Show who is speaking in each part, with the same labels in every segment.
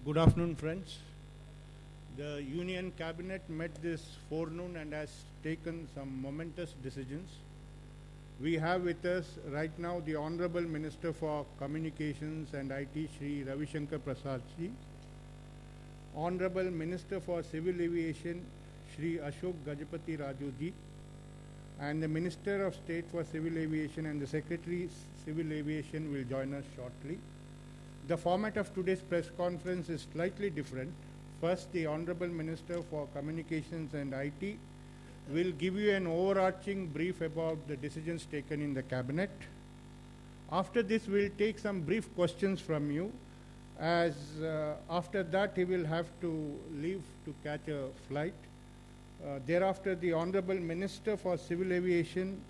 Speaker 1: Good afternoon, friends. The Union Cabinet met this forenoon and has taken some momentous decisions. We have with us right now the Honorable Minister for Communications and IT, Shri Ravi Shankar Prasad ji, Honorable Minister for Civil Aviation, Shri Ashok Gajapathi Raju ji, and the Minister of State for Civil Aviation and the Secretary Civil Aviation will join us shortly. The format of today's press conference is slightly different. First, the Honorable Minister for Communications and IT will give you an overarching brief about the decisions taken in the Cabinet. After this, we'll take some brief questions from you, as after that he will have to leave to catch a flight. Thereafter, the Honorable Minister for Civil Aviation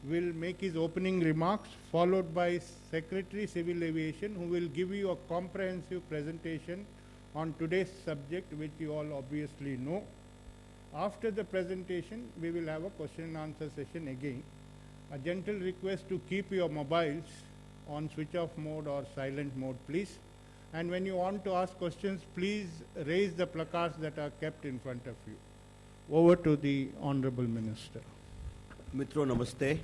Speaker 1: will make his opening remarks, followed by Secretary Civil Aviation, who will give you a comprehensive presentation on today's subject, which you all obviously know. After the presentation, we will have a question and answer session again. A gentle request to keep your mobiles on switch off mode or silent mode, please. And when you want to ask questions, please raise the placards that are kept in front of you. Over to the Honorable Minister.
Speaker 2: मित्रों नमस्ते।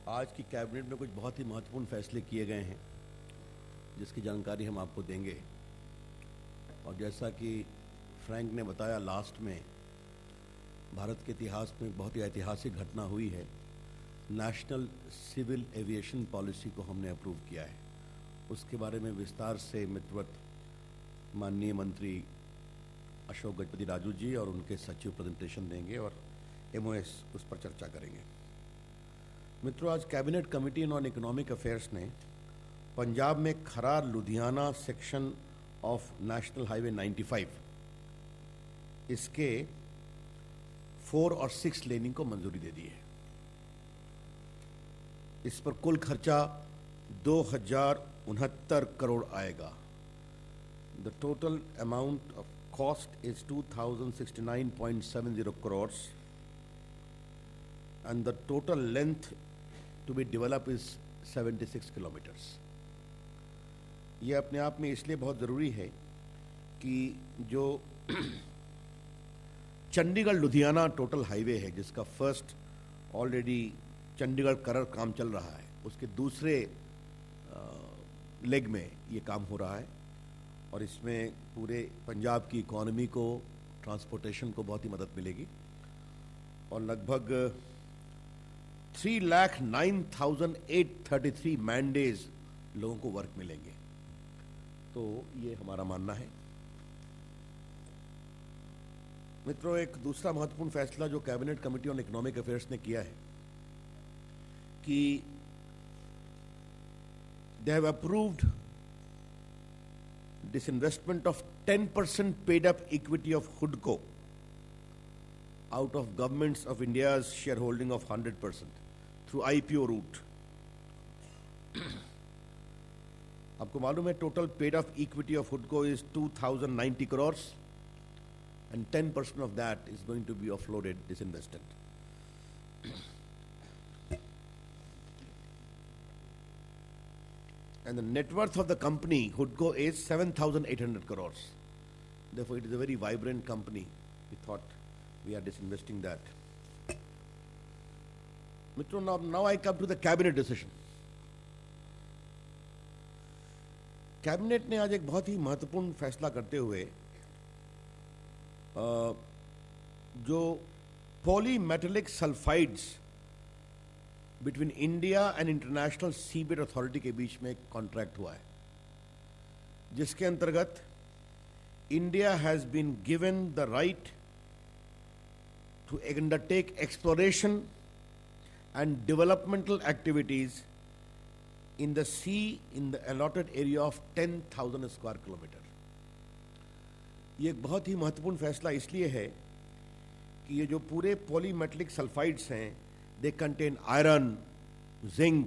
Speaker 2: आज की cabinet में कुछ बहुत ही महत्वपूर्ण फैसले किए गए हैं जिसकी जानकारी हम आपको देंगे। और जैसा कि फ्रैंक ने बताया, लास्ट में भारत के इतिहास में बहुत ही ऐतिहासिक घटना हुई है। नेशनल सिविल एविएशन पॉलिसी को हमने अप्रूव किया है। उसके बारे में विस्तार से मित्रवत माननीय मंत्री अशोक गजपति राजू जी और उनके सचिव प्रेजेंटेशन देंगे और एमओएस उस पर चर्चा करेंगे। मित्रों, आज cabinet committee on economic affairs ने पंजाब में Kharar Ludhiana section of national highway 95 इसके 4 और 6 लेनिंग को मंजूरी दे दी है। इस पर कुल खर्चा 2069 करोड़ आएगा। The total amount of cost is 2069.70 crores and the total length to be developed is 76 kilometers. ये अपने आप में इसलिए बहुत ज़रूरी है कि जो चंडीगढ़ लुधियाना टोटल हाईवे है, जिसका फर्स्ट ऑलरेडी चंडीगढ़ करर काम चल रहा है, उसके दूसरे लेग में ये काम हो रहा है और इसमें पूरे पंजाब की इकोनॉमी को, ट्रांसपोर्टेशन को बहुत ही मदद मिलेगी और लगभग 3,09,833 मैन डेज लोगों को वर्क मिलेंगे। तो ये हमारा मानना है। मित्रों, एक दूसरा महत्वपूर्ण फैसला जो cabinet committee on economic affairs ने किया है कि they have approved disinvestment of 10% paid up equity of HUDCO out of governments of India's shareholding of 100% through IPO route. आपको मालूम है total paid of equity of HUDCO is 2,090 crores and 10% of that is going to be offloaded, disinvested. And the net worth of the company, HUDCO, is 7,800 crores. Therefore, it is a very vibrant company. We thought we are disinvesting that. Mitro, now I come to the cabinet decision. Cabinet ने आज एक बहुत ही महत्वपूर्ण फैसला करते हुए जो polymetallic sulphides between India and international seabed authority के बीच में एक कॉन्ट्रैक्ट हुआ है, जिसके अंतर्गत India has been given the right to undertake exploration and developmental activities in the sea in the allotted area of 10,000 square kilometer. ये एक बहुत ही महत्वपूर्ण फैसला इसलिए है कि ये जो पूरे पॉलीमेटलिक सल्फाइड्स हैं, they contain iron, zinc,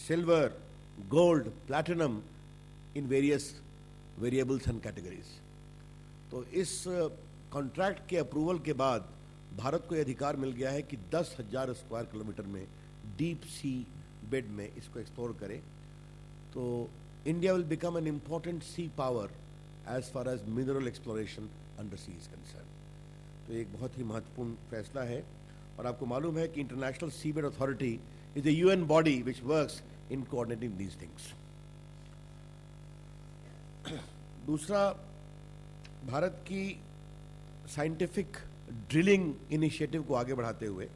Speaker 2: silver, gold, platinum in various variables and categories. तो इस कॉन्ट्रैक्ट के अप्रूवल के बाद भारत को ये अधिकार मिल गया है कि 10,000 स्क्वायर किलोमीटर में डीप सी बेड में इसको एक्सप्लोर करें। तो India will become an important sea power as far as mineral exploration under sea is concerned. तो एक बहुत ही महत्वपूर्ण फैसला है, और आपको मालूम है कि international seabed authority is a UN body which works in coordinating these things. दूसरा, भारत की साइंटिफिक ड्रिलिंग इनिशिएटिव को आगे बढ़ाते हुए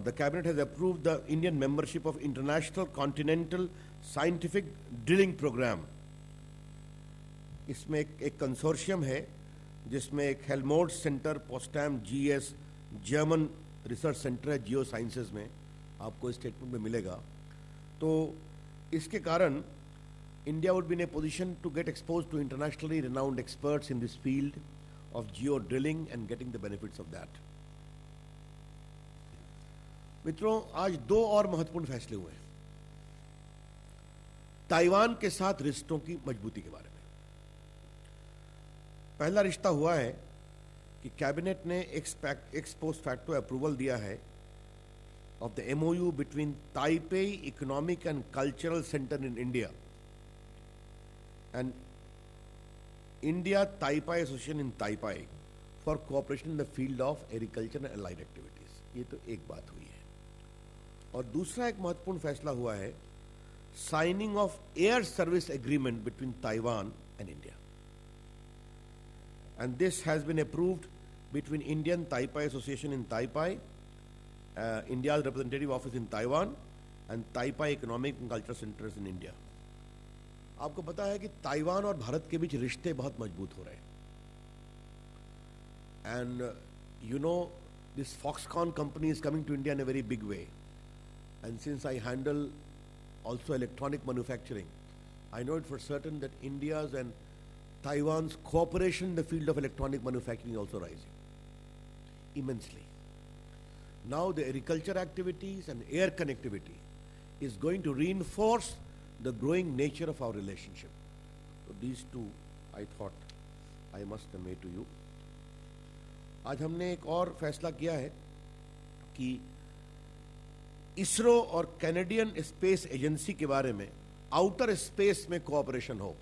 Speaker 2: the cabinet has approved the Indian membership of International Continental Scientific Drilling Program. इसमें एक कंसोर्शियम है जिसमें एक Helmholtz centre, Potsdam, GS, German research centre है जियो साइंसेज में, आपको स्टेटमेंट में मिलेगा. तो इसके कारण India would be in a position to get exposed to internationally renowned experts in this field of geo drilling and getting the benefits of that. मित्रों, आज दो और महत्वपूर्ण फैसले हुए हैं ताइवान के साथ रिश्तों की मजबूती के बारे में. पहला रिश्ता हुआ है कि कैबिनेट ने एक्स पोस्ट फैक्टो अप्रूवल दिया है of the MOU between Taipei Economic and Cultural Center in India and India Taipei Association in Taipei for cooperation in the field of agriculture and allied activities. ये तो एक बात हुई है. और दूसरा एक महत्वपूर्ण फैसला हुआ है signing of air service agreement between Taiwan and India, and this has been approved between Indian Taipei association in Taipei, India's representative office in Taiwan and Taipei Economic and Cultural Centers in India. आपको पता है कि Taiwan और भारत के बीच रिश्ते बहुत मजबूत हो रहे हैं. And you know, this Foxconn company is coming to India in a very big way. And since I handle also electronic manufacturing, I know it for certain that India's and Taiwan's cooperation in the field of electronic manufacturing is also rising immensely. Now the agriculture activities and air connectivity is going to reinforce the growing nature of our relationship. So these two I thought I must convey to you. आज हमने एक और फैसला किया है कि इसरो और Canadian space agency के बारे में आउटर स्पेस में कोऑपरेशन हो,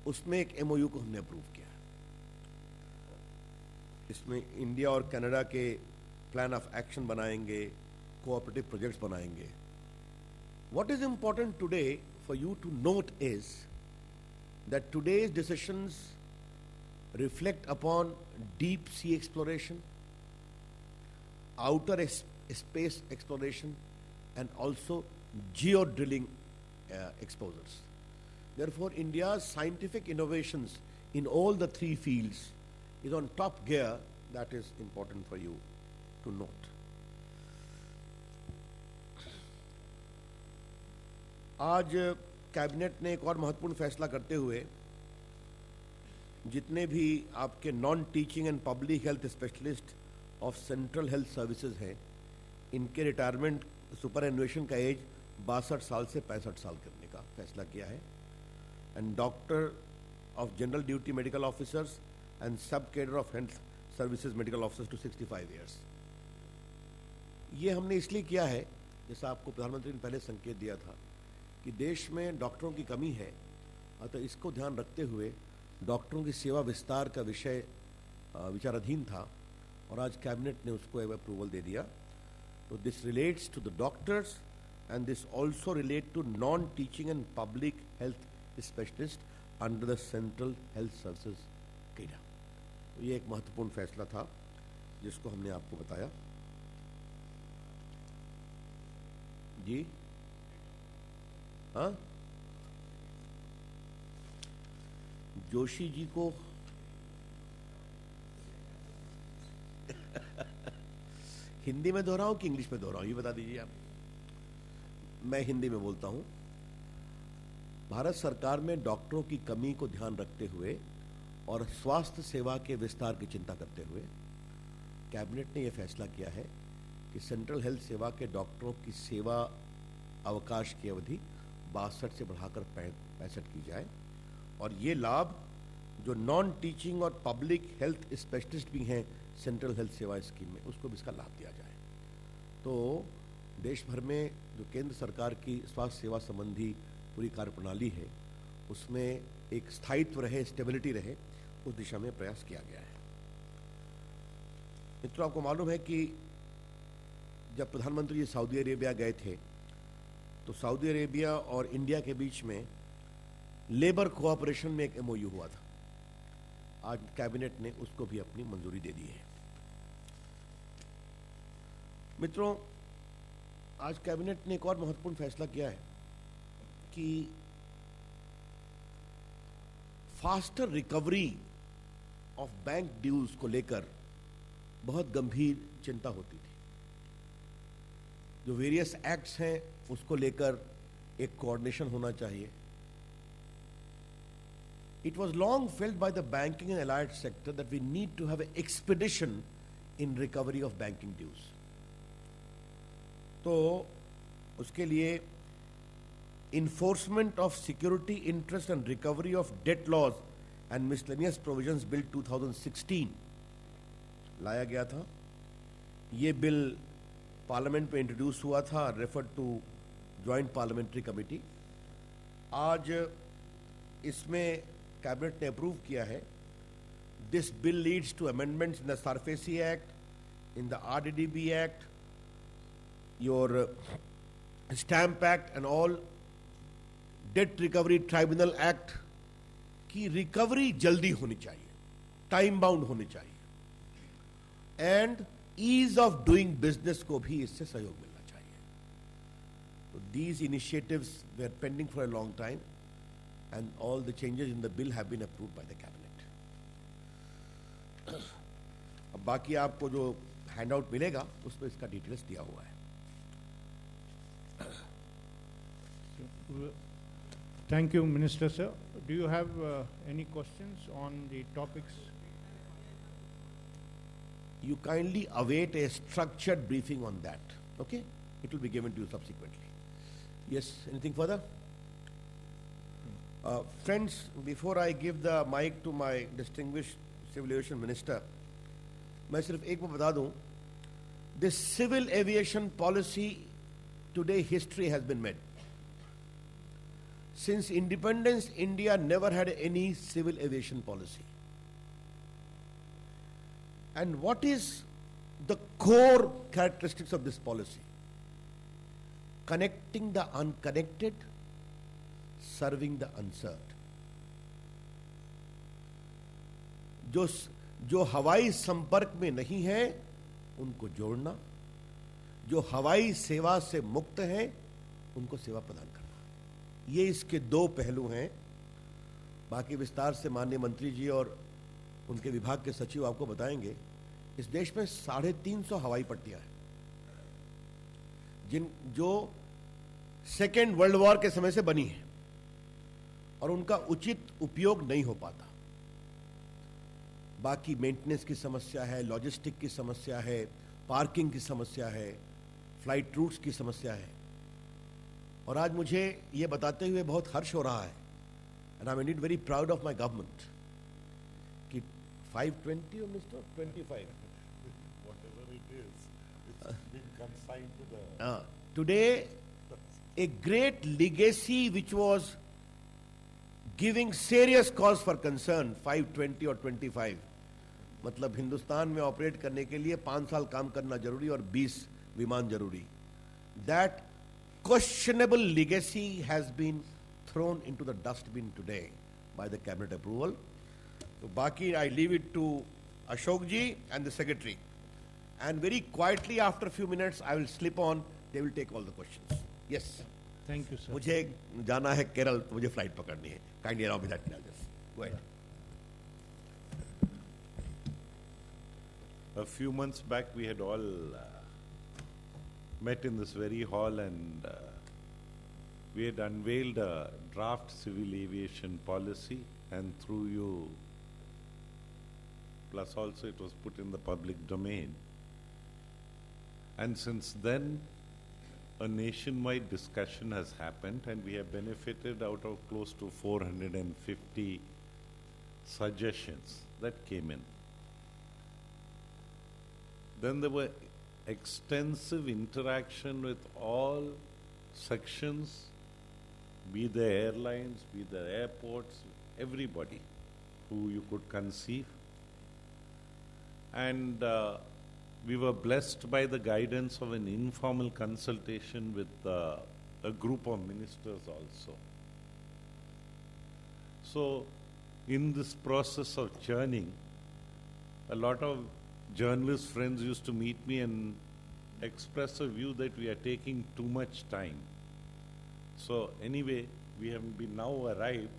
Speaker 2: उसमें एक MOU को हमने अप्रूव किया. इसमें इंडिया और कनाडा के प्लान ऑफ एक्शन बनाएंगे, कोऑपरेटिव प्रोजेक्ट्स बनाएंगे. What is important today for you to note is that today's decisions reflect upon deep sea exploration, outer space exploration, and also geo drilling exposures. Therefore, India's scientific innovations in all the three fields is on top gear. That is important for you to note. आज cabinet ने एक और महत्वपूर्ण फैसला करते हुए जितने भी आपके non teaching and public health specialist of central health services हैं, इनके रिटायरमेंट सुपरएनुएशन का एज 62 साल से 65 साल करने का फैसला किया है. And doctor of general duty medical officers and sub cadre of health services medical officers to 65 years. ये हमने इसलिए किया है, जैसा आपको प्रधानमंत्री ने पहले संकेत दिया था कि देश में डॉक्टरों की कमी है, अतः इसको ध्यान रखते हुए डॉक्टरों की सेवा विस्तार का विषय विचाराधीन था और आज कैबिनेट ने उसको अप्रूवल दे दिया. तो this relates to the doctors and this also relate to non teaching and public health specialist under the central health services cadre. तो ये एक महत्वपूर्ण फैसला था जिसको हमने आपको बताया. जी हाँ, जोशी जी को हिंदी में दोहराऊं कि इंग्लिश में दोहराऊं, ये बता दीजिए आप. मैं हिंदी में बोलता हूं. भारत सरकार में डॉक्टरों की कमी को ध्यान रखते हुए और स्वास्थ्य सेवा के विस्तार की चिंता करते हुए कैबिनेट ने यह फैसला किया है कि सेंट्रल हेल्थ सेवा के डॉक्टरों की सेवा अवकाश की अवधि 62 से बढ़ाकर 65 की जाए, और ये लाभ जो नॉन टीचिंग और पब्लिक हेल्थ स्पेशलिस्ट भी हैं सेंट्रल हेल्थ सेवा स्कीम में, उसको भी इसका लाभ दिया जाए. तो देश भर में जो केंद्र सरकार की स्वास्थ्य सेवा संबंधी पूरी कार्यप्रणाली है उसमें एक स्थायित्व रहे, स्टेबिलिटी रहे, उस दिशा में प्रयास किया गया है। मित्रों, आपको मालूम है कि जब प्रधानमंत्री जी सऊदी अरेबिया गए थे तो सऊदी अरेबिया और इंडिया के बीच में लेबर कोऑपरेशन में एक एमओयू हुआ था। आज कैबिनेट ने उसको भी अपनी मंजूरी दे दी है। मित्रों, आज कैबिनेट ने एक और महत्वपूर्ण फैसला किया है कि faster recovery of bank dues को लेकर बहुत गंभीर चिंता होती थी। जो वेरियस एक्ट्स हैं उसको लेकर एक कोऑर्डिनेशन होना चाहिए। It was long felt by the banking and allied sector that we need to have an expedition in recovery of banking dues. तो उसके लिए Enforcement of Security Interest and Recovery of Debt Laws and Miscellaneous Provisions Bill 2016 लाया गया था। ये bill parliament में introduce हुआ था, referred to joint parliamentary committee. आज इसमें कैबिनेट ने अप्रूव किया है। This bill leads to amendments in the SARFAESI act, in the RDDB act, your stamp act and all debt recovery tribunal act की recovery जल्दी होनी चाहिए, टाइम बाउंड होनी चाहिए, and ease of doing business को भी इससे सहयोग मिलना चाहिए। तो these initiatives were pending for a long time and all the changes in the bill have been approved by the cabinet. अब बाकी आपको जो हैंडआउट मिलेगा उसमें इसका डिटेल्स दिया हुआ है।
Speaker 1: Thank you, Minister sir. Do you have any questions on the topics?
Speaker 2: You kindly await a structured briefing on that. Okay? It will be given to you subsequently. Yes, anything further? Friends, before I give the mic to my distinguished Civil Aviation Minister, मैं सिर्फ एक बात बता दूं, this civil aviation policy today history has been made. Since independence, India never had any civil aviation policy. And what is the core characteristics of this policy? Connecting the unconnected, serving the unserved. जो हवाई संपर्क में नहीं है उनको जोड़ना, जो हवाई सेवा से मुक्त हैं उनको सेवा प्रदान करना। ये इसके दो पहलू हैं। बाकी विस्तार से माननीय मंत्री जी और उनके विभाग के सचिव आपको बताएंगे। इस देश में 350 हवाई पट्टियां हैं जो सेकेंड वर्ल्ड वॉर के समय से बनी है और उनका उचित उपयोग नहीं हो पाता। बाकी मेंटेनेंस की समस्या है, लॉजिस्टिक की समस्या है, पार्किंग की समस्या है, फ्लाइट रूट्स की समस्या है। और आज मुझे ये बताते हुए बहुत हर्ष हो रहा है, and I am Indeed very proud of my government, कि 520 mister 25
Speaker 3: whatever it is, it's been consigned to the
Speaker 2: today a great legacy which was giving serious cause for concern 520 और 25, मतलब हिंदुस्तान में ऑपरेट करने के लिए 5 साल काम करना जरूरी और 20 विमान जरूरी। That questionable legacy has been thrown into the dustbin today by the cabinet approval. तो बाकी I leave it to Ashok ji and the secretary, and very quietly after few minutes I will slip on, they will take all the questions. Yes,
Speaker 1: Thank you, sir.
Speaker 2: मुझे जाना है केरल, तो मुझे flight पकड़नी है। Kindly allow me that charges. Go ahead.
Speaker 3: A few months back, we had all met in this very hall, and we had unveiled a draft civil aviation policy, and through you, plus also it was put in the public domain. And since then, a nationwide discussion has happened, and we have benefited out of close to 450 suggestions that came in. Then there were extensive interaction with all sections, be the airlines, be the airports, everybody who you could conceive. And we were blessed by the guidance of an informal consultation with a group of ministers also. So, in this process of churning, a lot of journalist friends used to meet me and express a view that we are taking too much time. So anyway, we have been now arrived,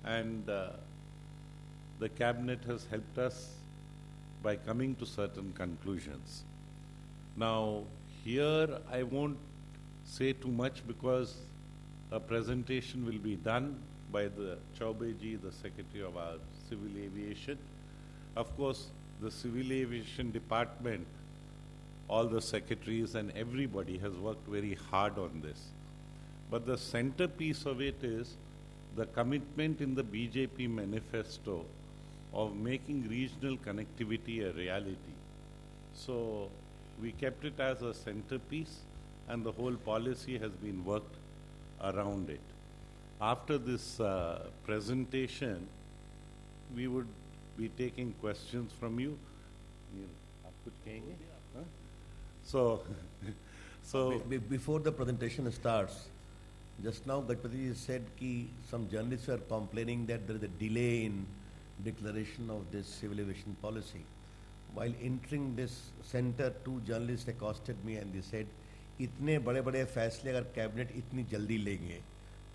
Speaker 3: and the cabinet has helped us by coming to certain conclusions. Now, here I won't say too much because a presentation will be done by the Chaubeji, the Secretary of our Civil Aviation. Of course, the Civil Aviation Department, all the secretaries and everybody has worked very hard on this. But the centerpiece of it is the commitment in the BJP manifesto of making regional connectivity a reality. So we kept it as a centerpiece, and the whole policy has been worked around it. After this presentation, we would be taking questions from you. आप कुछ कहेंगे? Huh? So
Speaker 2: Before the presentation starts, just now Gadpati said कि some journalists were complaining that there is a delay in declaration of this civil aviation policy. While entering this center, two journalists accosted me and they said, इतने बड़े बड़े फैसले अगर cabinet इतनी जल्दी लेंगे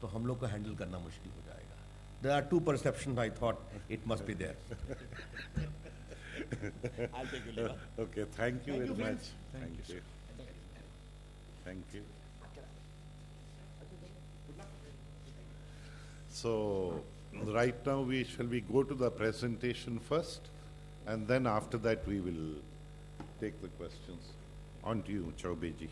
Speaker 2: तो हम लोग को हैंडल करना मुश्किल हो जाएगा. There are two perceptions. I thought it must be there. I'll take you later.
Speaker 3: Okay, thank you very much. Thank you. Thank you. So, right now shall we go to the presentation first, and then after that we will take the questions. On to you, Chaubeji.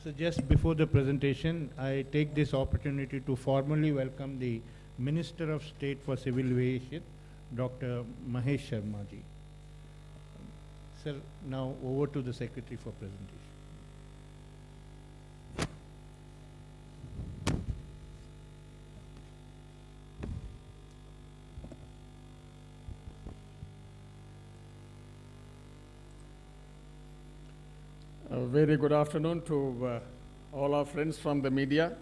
Speaker 1: So just before the presentation, I take this opportunity to formally welcome the Minister of State for Civil Aviation, Dr. Mahesh Sharma ji. Sir, now over to the Secretary for presentation.
Speaker 4: A very good afternoon to all our friends from the media,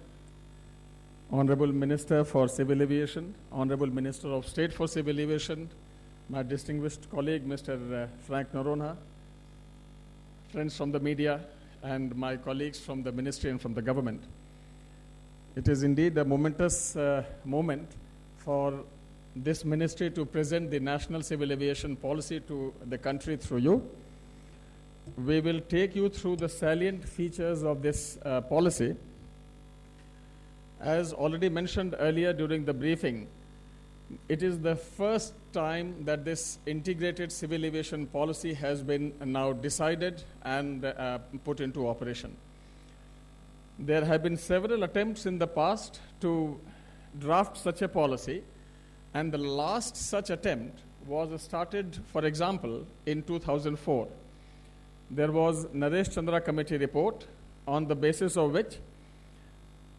Speaker 4: Honorable Minister for Civil Aviation, Honorable Minister of State for Civil Aviation, my distinguished colleague Mr. Frank Noronha, friends from the media, and my colleagues from the ministry and from the government. It is indeed a momentous moment for this ministry to present the national civil aviation policy to the country through you. We will take you through the salient features of this policy. As already mentioned earlier during the briefing, it is the first time that this integrated civil aviation policy has been now decided and put into operation. There have been several attempts in the past to draft such a policy, and the last such attempt was started, for example, in 2004. There was Naresh Chandra Committee report, on the basis of which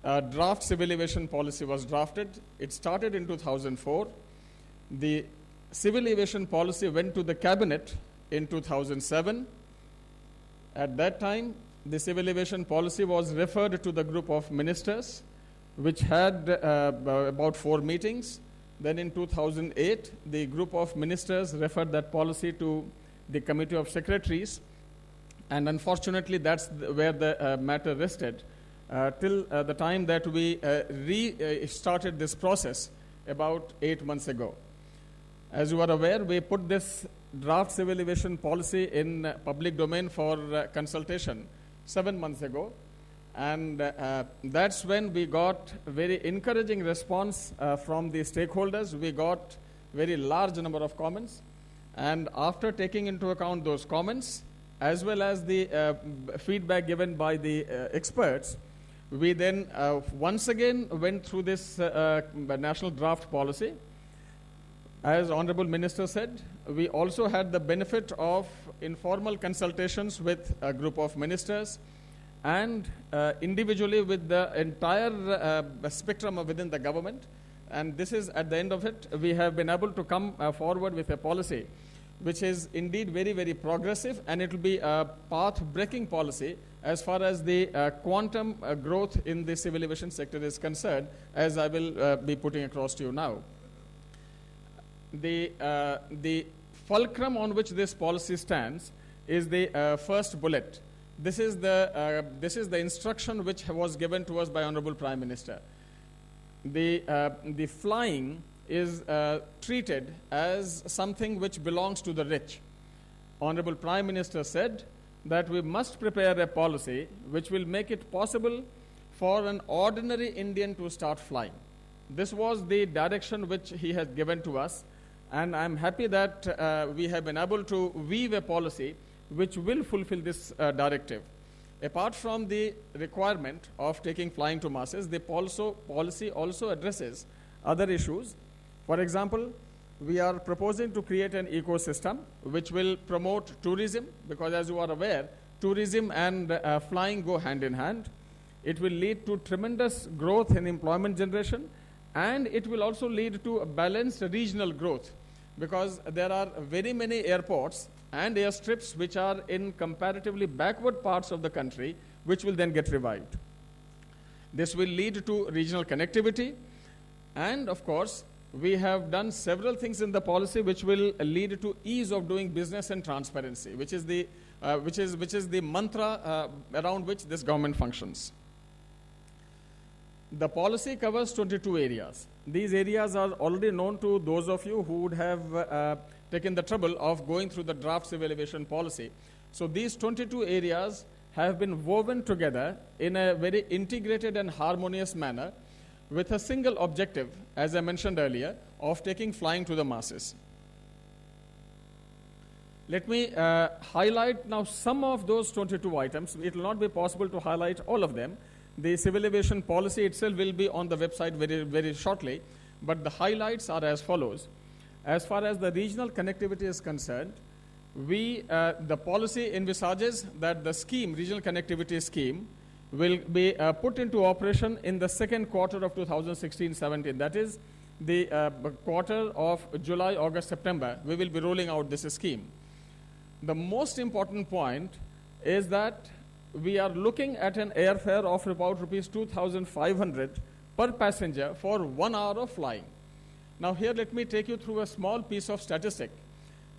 Speaker 4: a draft civil aviation policy was drafted. It started in 2004. The civil aviation policy went to the cabinet in 2007. At that time, the civil aviation policy was referred to the group of ministers, which had about 4 meetings. Then in 2008, the group of ministers referred that policy to the committee of secretaries. And unfortunately, that's where the matter rested till the time that we restarted this process about 8 months ago. As you are aware, we put this draft civil aviation policy in public domain for consultation 7 months ago. And that's when we got very encouraging response from the stakeholders. We got very large number of comments. And after taking into account those comments, as well as the feedback given by the experts, we then once again went through this national draft policy. As Honorable Minister said, we also had the benefit of informal consultations with a group of ministers and individually with the entire spectrum within the government. And this is, at the end of it, we have been able to come forward with a policy which is indeed very, very progressive, and it will be a path-breaking policy as far as the quantum growth in the civil aviation sector is concerned, as I will be putting across to you now. The fulcrum on which this policy stands is the first bullet. This is the instruction which was given to us by Honorable Prime Minister. The flying is treated as something which belongs to the rich. Honorable Prime Minister said that we must prepare a policy which will make it possible for an ordinary Indian to start flying. This was the direction which he has given to us, and I'm happy that we have been able to weave a policy which will fulfill this directive. Apart from the requirement of taking flying to masses, the policy also addresses other issues. For example, we are proposing to create an ecosystem which will promote tourism, because as you are aware, tourism and flying go hand in hand. It will lead to tremendous growth in employment generation, and it will also lead to a balanced regional growth, because there are very many airports and airstrips which are in comparatively backward parts of the country, which will then get revived. This will lead to regional connectivity, and of course, we have done several things in the policy which will lead to ease of doing business and transparency, which is the mantra around which this government functions. The policy covers 22 areas. These areas are already known to those of you who would have taken the trouble of going through the draft civil aviation policy. So these 22 areas have been woven together in a very integrated and harmonious manner, with a single objective, as I mentioned earlier, of taking flying to the masses. Let me highlight now some of those 22 items. It will not be possible to highlight all of them. The civil aviation policy itself will be on the website very, very shortly, but the highlights are as follows. As far as the regional connectivity is concerned, the policy envisages that the scheme, regional connectivity scheme, will be put into operation in the second quarter of 2016-17. That is the quarter of July, August, September. We will be rolling out this scheme. The most important point is that we are looking at an airfare of about rupees 2,500 per passenger for 1 hour of flying. Now here let me take you through a small piece of statistic.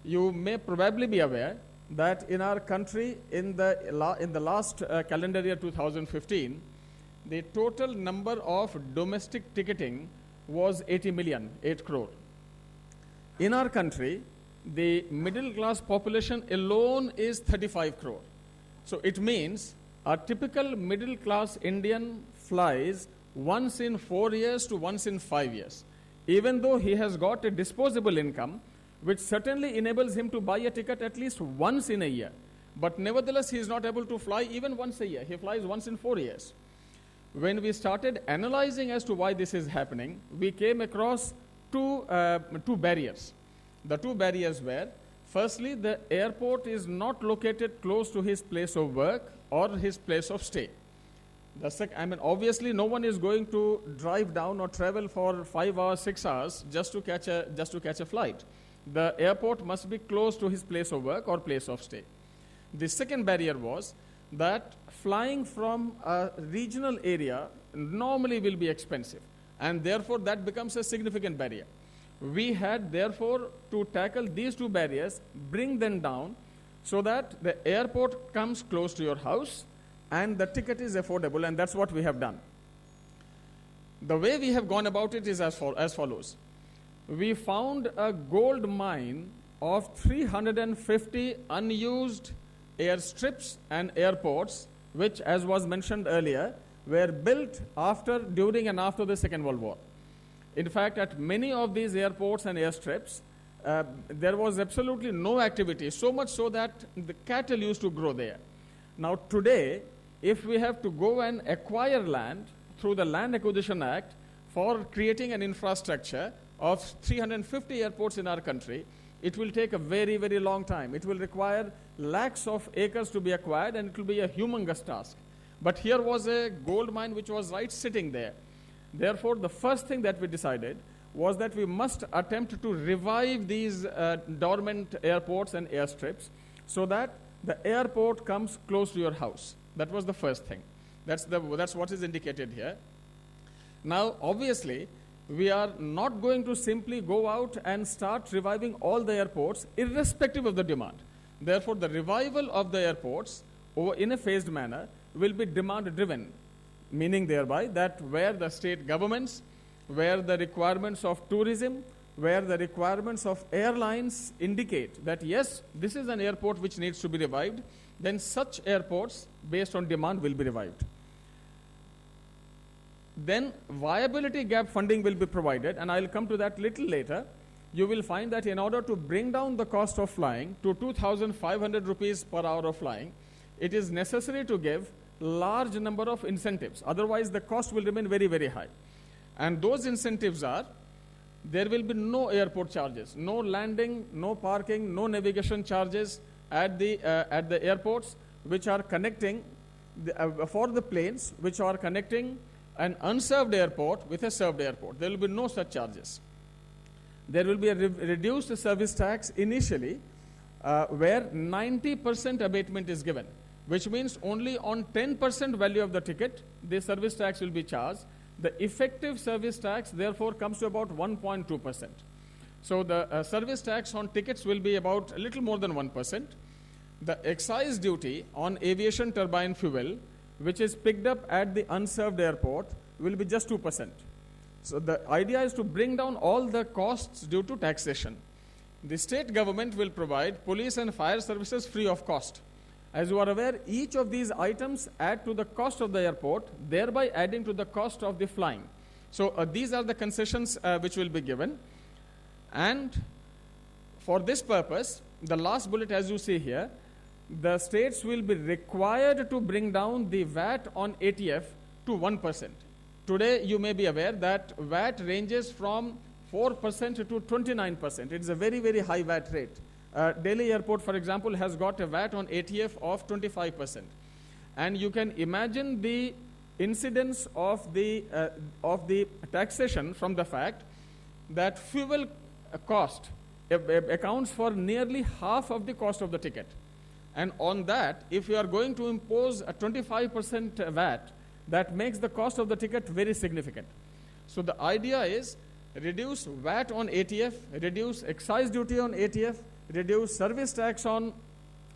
Speaker 4: You may probably be aware that in our country, in the last calendar year 2015, the total number of domestic ticketing was 80 million, 8 crore. In our country, the middle class population alone is 35 crore. So it means a typical middle class Indian flies once in 4 years to once in 5 years, even though he has got a disposable income which certainly enables him to buy a ticket at least once in a year. But nevertheless, he is not able to fly even once a year. He flies once in 4 years. When we started analyzing as to why this is happening, we came across two barriers. The two barriers were, firstly, the airport is not located close to his place of work or his place of stay. Obviously, no one is going to drive down or travel for 5 hours, 6 hours just to catch a flight. The airport must be close to his place of work or place of stay. The second barrier was that flying from a regional area normally will be expensive, and therefore that becomes a significant barrier. We had therefore to tackle these two barriers, bring them down so that the airport comes close to your house and the ticket is affordable, and that's what we have done. The way we have gone about it is as follows. We found a gold mine of 350 unused airstrips and airports, which, as was mentioned earlier, were built during and after the Second World War. In fact, at many of these airports and airstrips, there was absolutely no activity, so much so that the cattle used to grow there. Now today, if we have to go and acquire land through the Land Acquisition Act for creating an infrastructure of 350 airports in our country, it will take a very, very long time. It will require lakhs of acres to be acquired, and it will be a humongous task. But here was a gold mine which was right sitting there. Therefore, the first thing that we decided was that we must attempt to revive these dormant airports and airstrips so that the airport comes close to your house. That was the first thing. That's what is indicated here. Now, obviously, we are not going to simply go out and start reviving all the airports irrespective of the demand. Therefore, the revival of the airports in a phased manner will be demand driven, meaning thereby that where the state governments, where the requirements of tourism, where the requirements of airlines indicate that yes, this is an airport which needs to be revived, then such airports based on demand will be revived. Then viability gap funding will be provided, and I'll come to that little later. You will find that in order to bring down the cost of flying to 2,500 rupees per hour of flying, it is necessary to give large number of incentives. Otherwise, the cost will remain very, very high. And those incentives are, there will be no airport charges, no landing, no parking, no navigation charges at the airports which are connecting, for the planes which are connecting an unserved airport with a served airport. There will be no such charges. There will be a reduced service tax initially where 90% abatement is given, which means only on 10% value of the ticket, the service tax will be charged. The effective service tax, therefore, comes to about 1.2%. So the service tax on tickets will be about a little more than 1%. The excise duty on aviation turbine fuel, which is picked up at the unserved airport, will be just 2%. So the idea is to bring down all the costs due to taxation. The state government will provide police and fire services free of cost. As you are aware, each of these items add to the cost of the airport, thereby adding to the cost of the flying. So these are the concessions which will be given. And for this purpose, the last bullet as you see here, the states will be required to bring down the VAT on ATF to 1%. Today, you may be aware that VAT ranges from 4% to 29%. It's a very, very high VAT rate. Delhi Airport, for example, has got a VAT on ATF of 25%. And you can imagine the incidence of the taxation from the fact that fuel cost accounts for nearly half of the cost of the ticket. And on that, if you are going to impose a 25% VAT, that makes the cost of the ticket very significant. So the idea is reduce VAT on ATF, reduce excise duty on ATF, reduce service tax on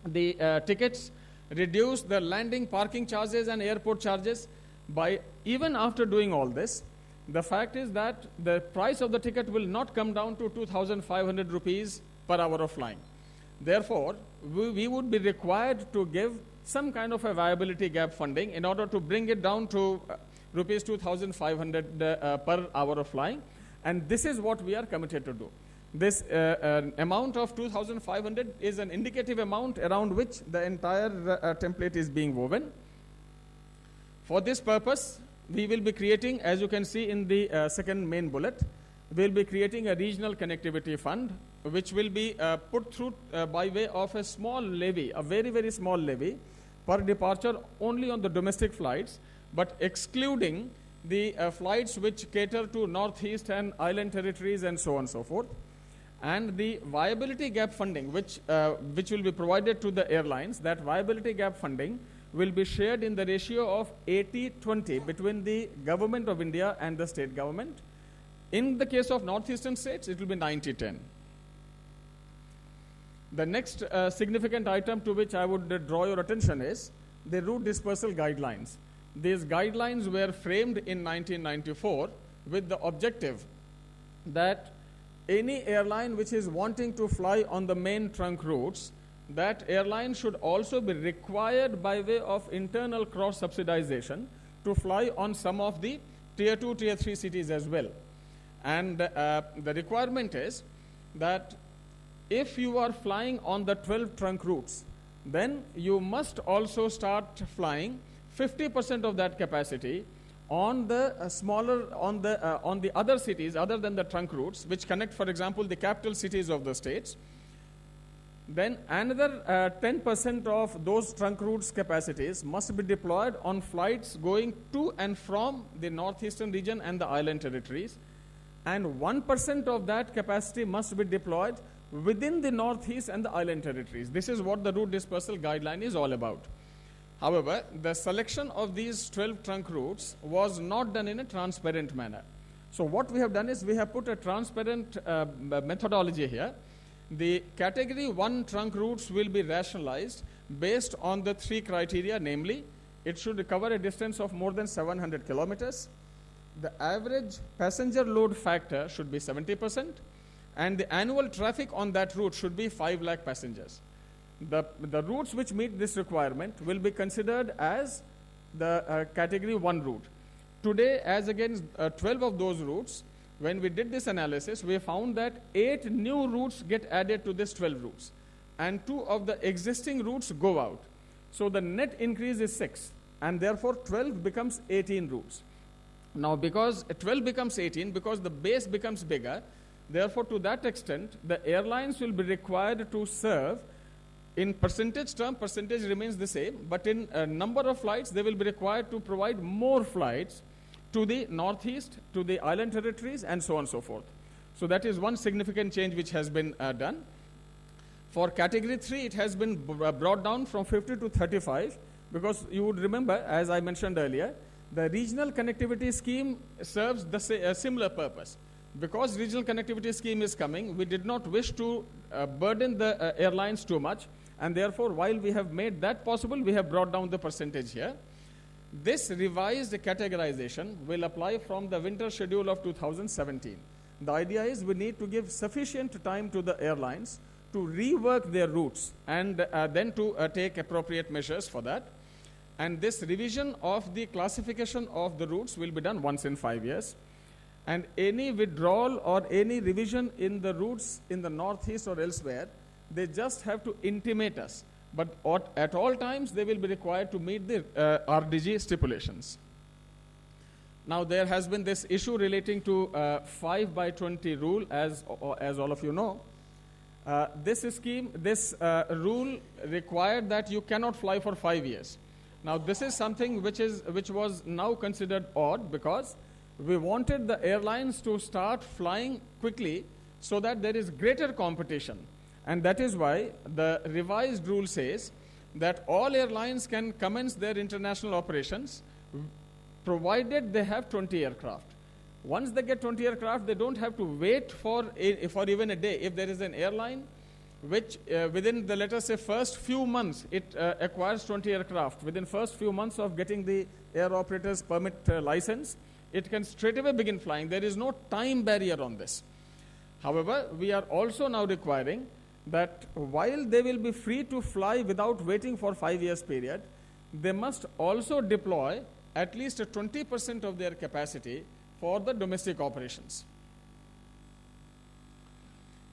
Speaker 4: the tickets, reduce the landing parking charges and airport charges. By even after doing all this, the fact is that the price of the ticket will not come down to 2,500 rupees per hour of flying. Therefore, we would be required to give some kind of a viability gap funding in order to bring it down to rupees 2,500 per hour of flying. And this is what we are committed to do. This amount of 2,500 is an indicative amount around which the entire template is being woven. For this purpose, we will be creating, as you can see in the second main bullet, we will be creating a regional connectivity fund, which will be put through by way of a small levy, a very, very small levy per departure only on the domestic flights, but excluding the flights which cater to northeast and island territories and so on and so forth. And the viability gap funding, which will be provided to the airlines, that viability gap funding will be shared in the ratio of 80-20 between the government of India and the state government. In the case of northeastern states, it will be 90-10. The next significant item to which I would draw your attention is the route dispersal guidelines. These guidelines were framed in 1994 with the objective that any airline which is wanting to fly on the main trunk routes, that airline should also be required by way of internal cross-subsidization to fly on some of the Tier 2, Tier 3 cities as well. And the requirement is that if you are flying on the 12 trunk routes, then you must also start flying 50% of that capacity on the on the other cities other than the trunk routes which connect, for example, the capital cities of the states. Then another 10% of those trunk routes capacities must be deployed on flights going to and from the northeastern region and the island territories, and 1% of that capacity must be deployed within the northeast and the island territories. This is what the route dispersal guideline is all about. However, the selection of these 12 trunk routes was not done in a transparent manner. So what we have done is we have put a transparent methodology here. The category 1 trunk routes will be rationalized based on the 3 criteria, namely, it should cover a distance of more than 700 kilometers. The average passenger load factor should be 70%, and the annual traffic on that route should be 5 lakh passengers. The routes which meet this requirement will be considered as the category 1 route. Today, as against 12 of those routes, when we did this analysis, we found that 8 new routes get added to this 12 routes, and 2 of the existing routes go out. So the net increase is 6, and therefore 12 becomes 18 routes. Now, because 12 becomes 18, because the base becomes bigger, therefore to that extent, the airlines will be required to serve in percentage term, percentage remains the same, but in number of flights, they will be required to provide more flights to the northeast, to the island territories, and so on and so forth. So that is one significant change which has been done. For category 3, it has been brought down from 50 to 35, because you would remember, as I mentioned earlier, the regional connectivity scheme serves the similar purpose. Because regional connectivity scheme is coming, we did not wish to burden the airlines too much, and therefore, while we have made that possible, we have brought down the percentage here. This revised categorization will apply from the winter schedule of 2017. The idea is we need to give sufficient time to the airlines to rework their routes and then to take appropriate measures for that. And this revision of the classification of the routes will be done once in 5 years. And any withdrawal or any revision in the routes in the northeast or elsewhere, they just have to intimate us. But at all times, they will be required to meet the RDG stipulations. Now, there has been this issue relating to 5/20 rule, as all of you know. This rule required that you cannot fly for 5 years. Now, this is something which was now considered odd, because we wanted the airlines to start flying quickly so that there is greater competition. And that is why the revised rule says that all airlines can commence their international operations provided they have 20 aircraft. Once they get 20 aircraft, they don't have to wait for even a day. If there is an airline which within the, let us say, first few months, it acquires 20 aircraft, within first few months of getting the air operator's permit license, it can straight away begin flying. There is no time barrier on this. However, we are also now requiring that while they will be free to fly without waiting for 5 years period, they must also deploy at least 20% of their capacity for the domestic operations.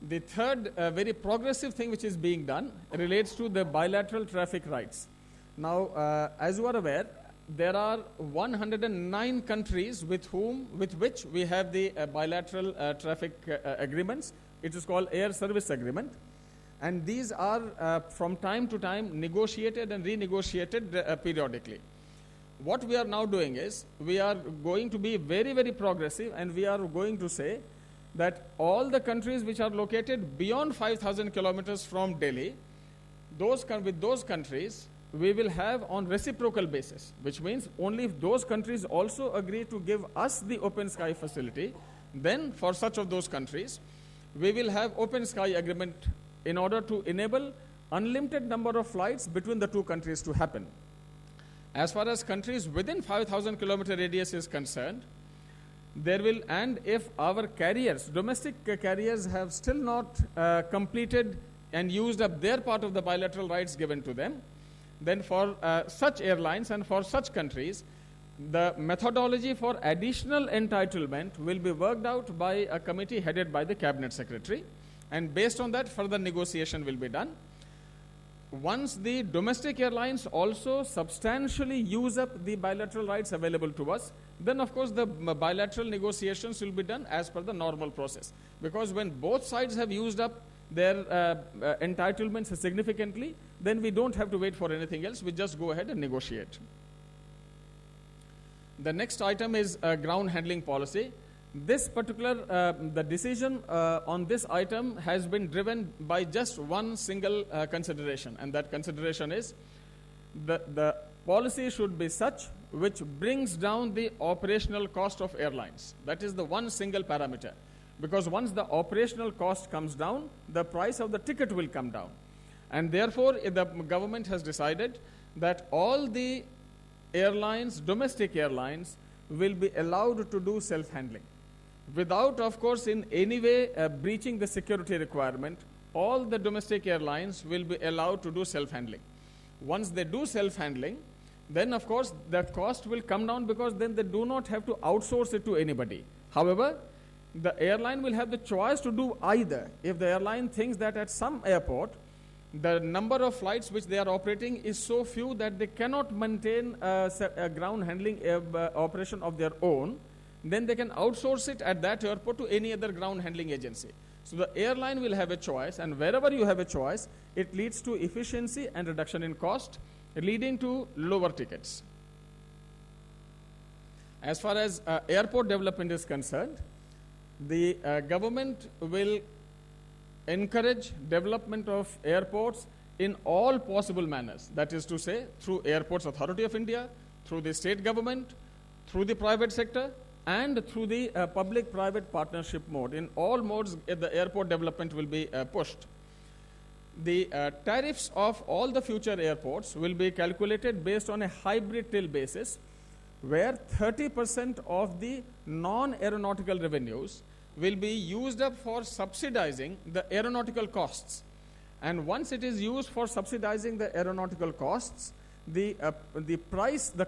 Speaker 4: The third very progressive thing which is being done relates to the bilateral traffic rights. Now, as you are aware, there are 109 countries with which we have the bilateral traffic agreements. It is called Air Service Agreement. And these are from time to time negotiated and renegotiated periodically. What we are now doing is we are going to be very, very progressive, and we are going to say that all the countries which are located beyond 5,000 kilometers from Delhi, with those countries, we will have on reciprocal basis, which means only if those countries also agree to give us the open sky facility, then for such of those countries, we will have open sky agreement in order to enable unlimited number of flights between the two countries to happen. As far as countries within 5,000 kilometer radius is concerned, there will, and if our carriers, domestic carriers, have still not completed and used up their part of the bilateral rights given to them, then for such airlines and for such countries, the methodology for additional entitlement will be worked out by a committee headed by the Cabinet Secretary, and based on that, further negotiation will be done. Once the domestic airlines also substantially use up the bilateral rights available to us, then of course the bilateral negotiations will be done as per the normal process. Because when both sides have used up their entitlements significantly, then we don't have to wait for anything else, we just go ahead and negotiate. The next item is ground handling policy. This particular, the decision on this item has been driven by just one single consideration, and that consideration is the policy should be such which brings down the operational cost of airlines. That is the one single parameter. Because once the operational cost comes down, the price of the ticket will come down. And therefore, the government has decided that all the airlines, domestic airlines, will be allowed to do self-handling. Without, of course, in any way breaching the security requirement, all the domestic airlines will be allowed to do self-handling. Once they do self-handling, then of course that cost will come down, because then they do not have to outsource it to anybody. However, the airline will have the choice to do either. If the airline thinks that at some airport, the number of flights which they are operating is so few that they cannot maintain a ground handling operation of their own, then they can outsource it at that airport to any other ground handling agency. So the airline will have a choice, and wherever you have a choice, it leads to efficiency and reduction in cost, leading to lower tickets. As far as airport development is concerned, the government will encourage development of airports in all possible manners. That is to say, through Airports Authority of India, through the state government, through the private sector, and through the public-private partnership mode. In all modes, the airport development will be pushed. The tariffs of all the future airports will be calculated based on a hybrid till basis, where 30% of the non-aeronautical revenues will be used up for subsidizing the aeronautical costs. And once it is used for subsidizing the aeronautical costs, the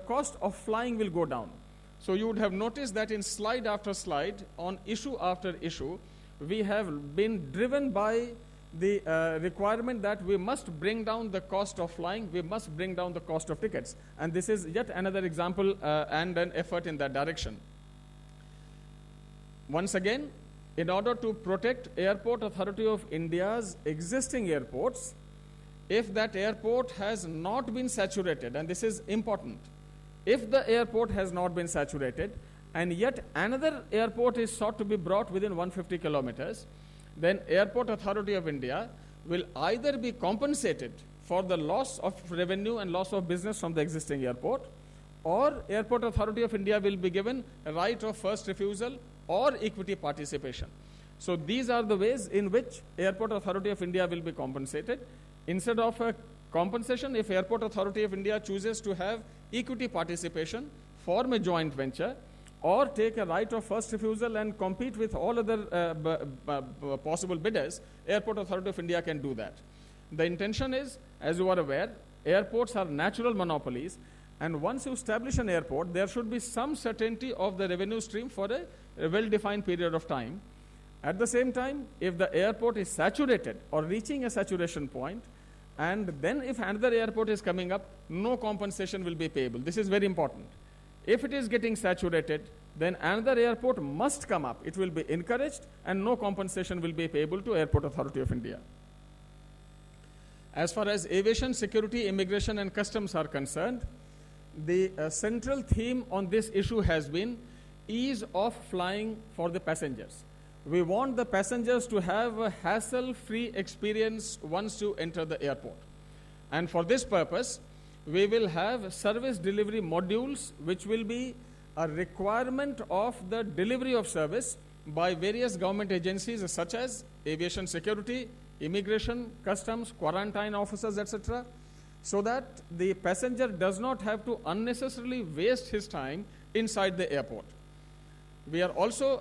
Speaker 4: cost of flying will go down. So you would have noticed that in slide after slide, on issue after issue, we have been driven by the requirement that we must bring down the cost of flying, we must bring down the cost of tickets. And this is yet another example and an effort in that direction. Once again, in order to protect Airport Authority of India's existing airports, if that airport has not been saturated, and this is important, if the airport has not been saturated and yet another airport is sought to be brought within 150 kilometers, then Airport Authority of India will either be compensated for the loss of revenue and loss of business from the existing airport, or Airport Authority of India will be given a right of first refusal or equity participation. So these are the ways in which Airport Authority of India will be compensated. Instead of a compensation, if Airport Authority of India chooses to have equity participation, form a joint venture, or take a right of first refusal and compete with all other possible bidders, Airport Authority of India can do that. The intention is, as you are aware, airports are natural monopolies, and once you establish an airport, there should be some certainty of the revenue stream for a well-defined period of time. At the same time, if the airport is saturated or reaching a saturation point, and then if another airport is coming up, no compensation will be payable. This is very important. If it is getting saturated, then another airport must come up. It will be encouraged, and no compensation will be payable to Airport Authority of India. As far as aviation, security, immigration, and customs are concerned, the central theme on this issue has been ease of flying for the passengers. We want the passengers to have a hassle-free experience once you enter the airport. And for this purpose, we will have service delivery modules, which will be a requirement of the delivery of service by various government agencies such as aviation security, immigration, customs, quarantine officers, etc., so that the passenger does not have to unnecessarily waste his time inside the airport. We are also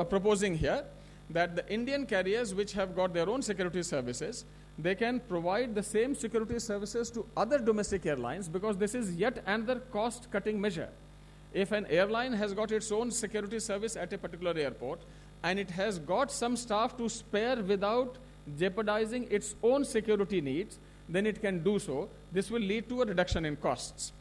Speaker 4: proposing here that the Indian carriers which have got their own security services, they can provide the same security services to other domestic airlines, because this is yet another cost-cutting measure. If an airline has got its own security service at a particular airport and it has got some staff to spare without jeopardizing its own security needs, then it can do so. This will lead to a reduction in costs.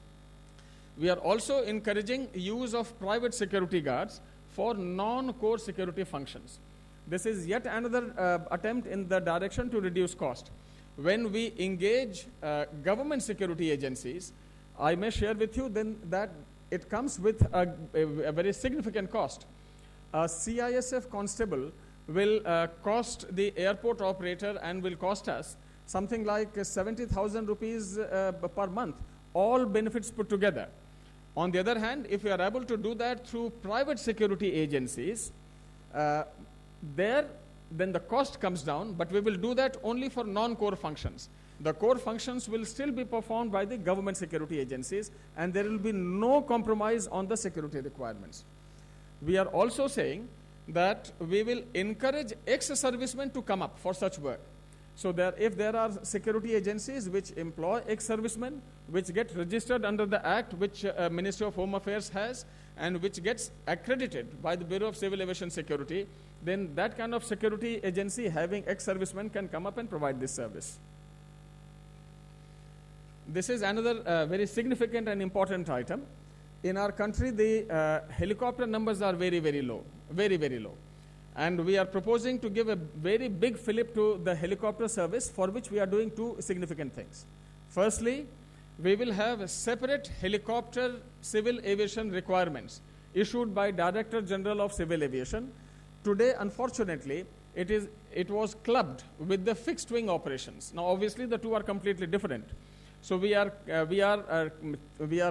Speaker 4: we are also encouraging use of private security guards for non-core security functions. This is yet another attempt in the direction to reduce cost. When we engage government security agencies, I may share with you then that it comes with a very significant cost. A CISF constable will cost the airport operator and will cost us something like 70,000 rupees per month, all benefits put together. On the other hand, if we are able to do that through private security agencies, then the cost comes down, but we will do that only for non-core functions. The core functions will still be performed by the government security agencies, and there will be no compromise on the security requirements. We are also saying that we will encourage ex-servicemen to come up for such work. So if there are security agencies which employ ex-servicemen, which get registered under the Act which Ministry of Home Affairs has, and which gets accredited by the Bureau of Civil Aviation Security, then that kind of security agency having ex-servicemen can come up and provide this service. This is another very significant and important item. In our country, the helicopter numbers are very, very low, very, very low. And we are proposing to give a very big fillip to the helicopter service, for which we are doing two significant things. Firstly, we will have a separate helicopter civil aviation requirements issued by Director General of Civil Aviation. Today, unfortunately, it was clubbed with the fixed wing operations. Now, obviously, the two are completely different. So we are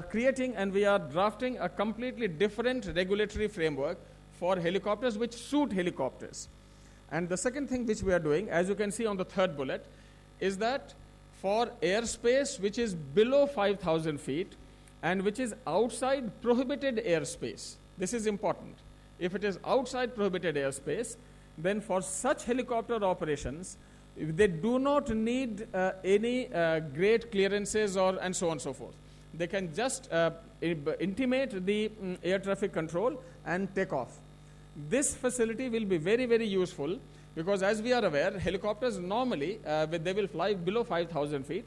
Speaker 4: creating and we are drafting a completely different regulatory framework for helicopters which suit helicopters. And the second thing which we are doing, as you can see on the third bullet, is that for airspace which is below 5,000 feet and which is outside prohibited airspace, this is important. If it is outside prohibited airspace, then for such helicopter operations, they do not need any great clearances and so on and so forth. They can just intimate the air traffic control and take off. This facility will be very, very useful because, as we are aware, helicopters normally they will fly below 5,000 feet.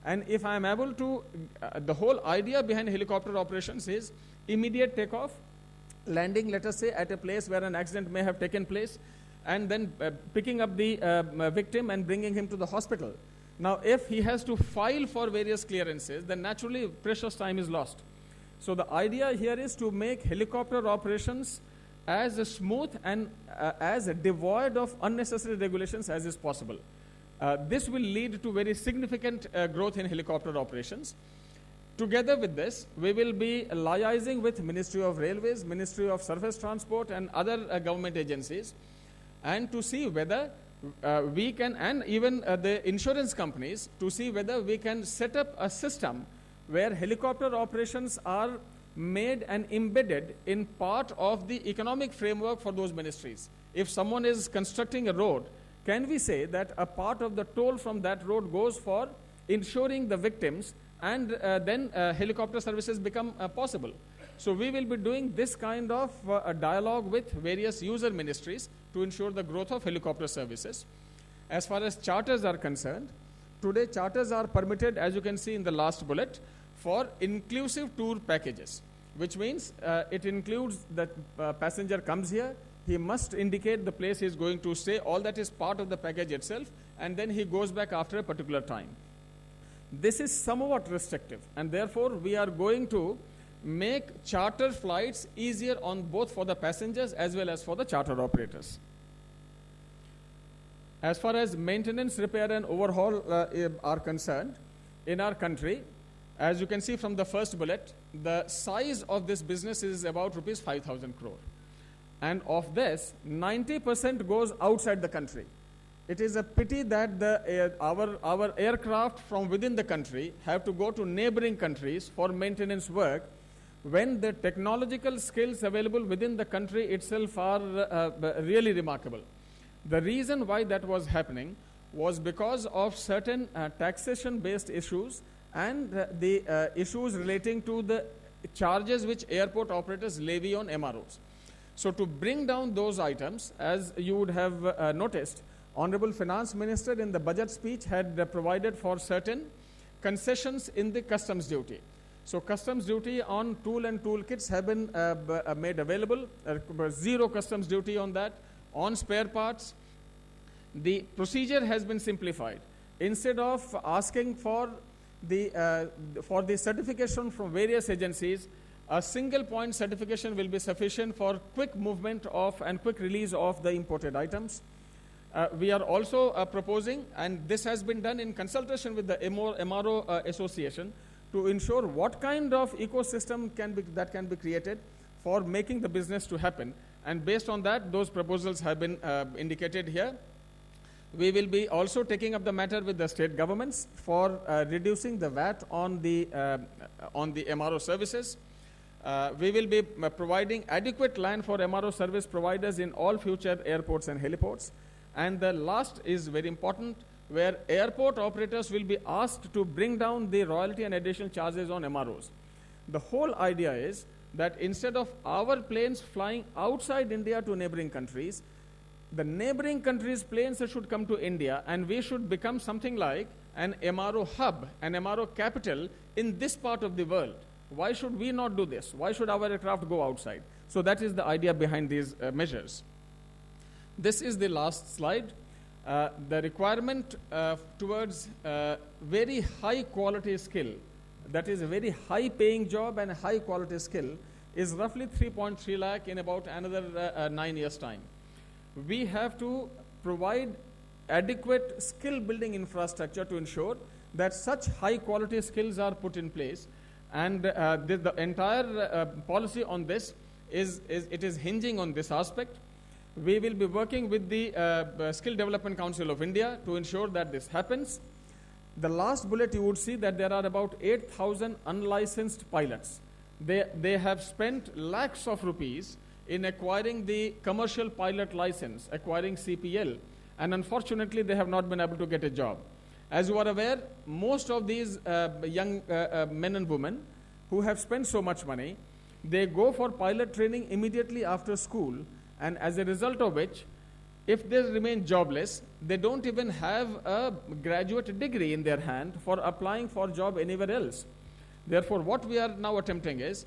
Speaker 4: And if I am able to, the whole idea behind helicopter operations is immediate takeoff, landing, let us say, at a place where an accident may have taken place, and then picking up the victim and bringing him to the hospital. Now, if he has to file for various clearances, then naturally precious time is lost. So the idea here is to make helicopter operations as smooth and as devoid of unnecessary regulations as is possible. This will lead to very significant growth in helicopter operations. Together with this, we will be liaising with Ministry of Railways, Ministry of Surface Transport, and other government agencies, and to see whether we can, and even the insurance companies, to see whether we can set up a system where helicopter operations are made and embedded in part of the economic framework for those ministries. If someone is constructing a road, can we say that a part of the toll from that road goes for insuring the victims, and then helicopter services become possible? So we will be doing this kind of a dialogue with various user ministries to ensure the growth of helicopter services. As far as charters are concerned, today charters are permitted, as you can see in the last bullet, for inclusive tour packages, which means it includes that passenger comes here, he must indicate the place he is going to stay, all that is part of the package itself, and then he goes back after a particular time. This is somewhat restrictive, and therefore we are going to make charter flights easier on both for the passengers as well as for the charter operators. As far as maintenance, repair and overhaul are concerned, in our country, as you can see from the first bullet, the size of this business is about rupees 5,000 crore. And of this, 90% goes outside the country. It is a pity that our aircraft from within the country have to go to neighboring countries for maintenance work, when the technological skills available within the country itself are really remarkable. The reason why that was happening was because of certain taxation-based issues and the issues relating to the charges which airport operators levy on MROs. So to bring down those items, as you would have noticed, Honorable Finance Minister in the budget speech had provided for certain concessions in the customs duty. So customs duty on tool and tool kits have been made available, zero customs duty on that. On spare parts, the procedure has been simplified. Instead of asking for the certification from various agencies, a single point certification will be sufficient for quick movement of and quick release of the imported items. We are also proposing, and this has been done in consultation with the MRO Association, to ensure what kind of ecosystem that can be created for making the business to happen. And based on that, those proposals have been indicated here. We will be also taking up the matter with the state governments for reducing the VAT on the MRO services. We will be providing adequate land for MRO service providers in all future airports and heliports. And the last is very important, where airport operators will be asked to bring down the royalty and additional charges on MROs. The whole idea is that instead of our planes flying outside India to neighboring countries, the neighboring countries' planes should come to India, and we should become something like an MRO hub, an MRO capital in this part of the world. Why should we not do this? Why should our aircraft go outside? So that is the idea behind these measures. This is the last slide. The requirement towards very high quality skill, that is a very high paying job and a high quality skill, is roughly 3.3 lakh in about another 9 years' time. We have to provide adequate skill building infrastructure to ensure that such high quality skills are put in place. And the entire policy on this is hinging on this aspect. We will be working with the Skill Development Council of India to ensure that this happens. The last bullet, you would see that there are about 8,000 unlicensed pilots. They have spent lakhs of rupees in acquiring the commercial pilot license, acquiring CPL, and unfortunately they have not been able to get a job. As you are aware, most of these young men and women who have spent so much money, they go for pilot training immediately after school, and as a result of which, if they remain jobless, they don't even have a graduate degree in their hand for applying for job anywhere else. Therefore, what we are now attempting is,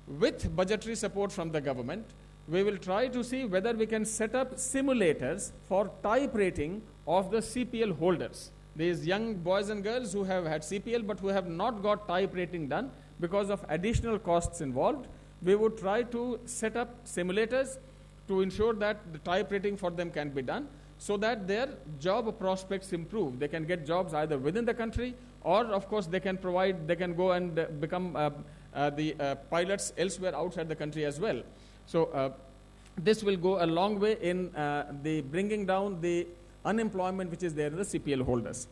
Speaker 4: with budgetary support from the government, we will try to see whether we can set up simulators for type rating of the CPL holders. These young boys and girls who have had CPL but who have not got type rating done because of additional costs involved, we would try to set up simulators to ensure that the type rating for them can be done so that their job prospects improve. They can get jobs either within the country, or of course they can go and become the pilots elsewhere outside the country as well. So this will go a long way in the bringing down the unemployment which is there in the CPL holders.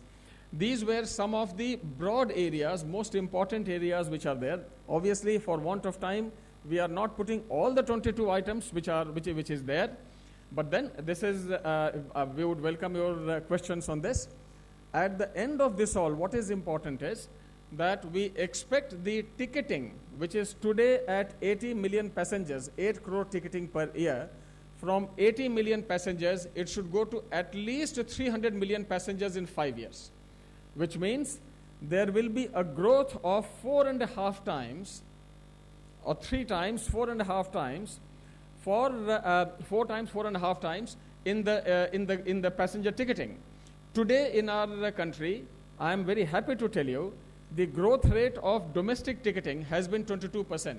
Speaker 4: These were some of the broad areas, most important areas which are there. Obviously, for want of time, we are not putting all the 22 items which is there. But then this is, we would welcome your questions on this. At the end of this all, what is important is that we expect the ticketing, which is today at 80 million passengers, 8 crore ticketing per year. From 80 million passengers, it should go to at least 300 million passengers in 5 years, which means there will be a growth of 4.5 times, or 3 times, 4.5 times, for 4 times, 4.5 times in the passenger ticketing. Today in our country, I am very happy to tell you, the growth rate of domestic ticketing has been 22%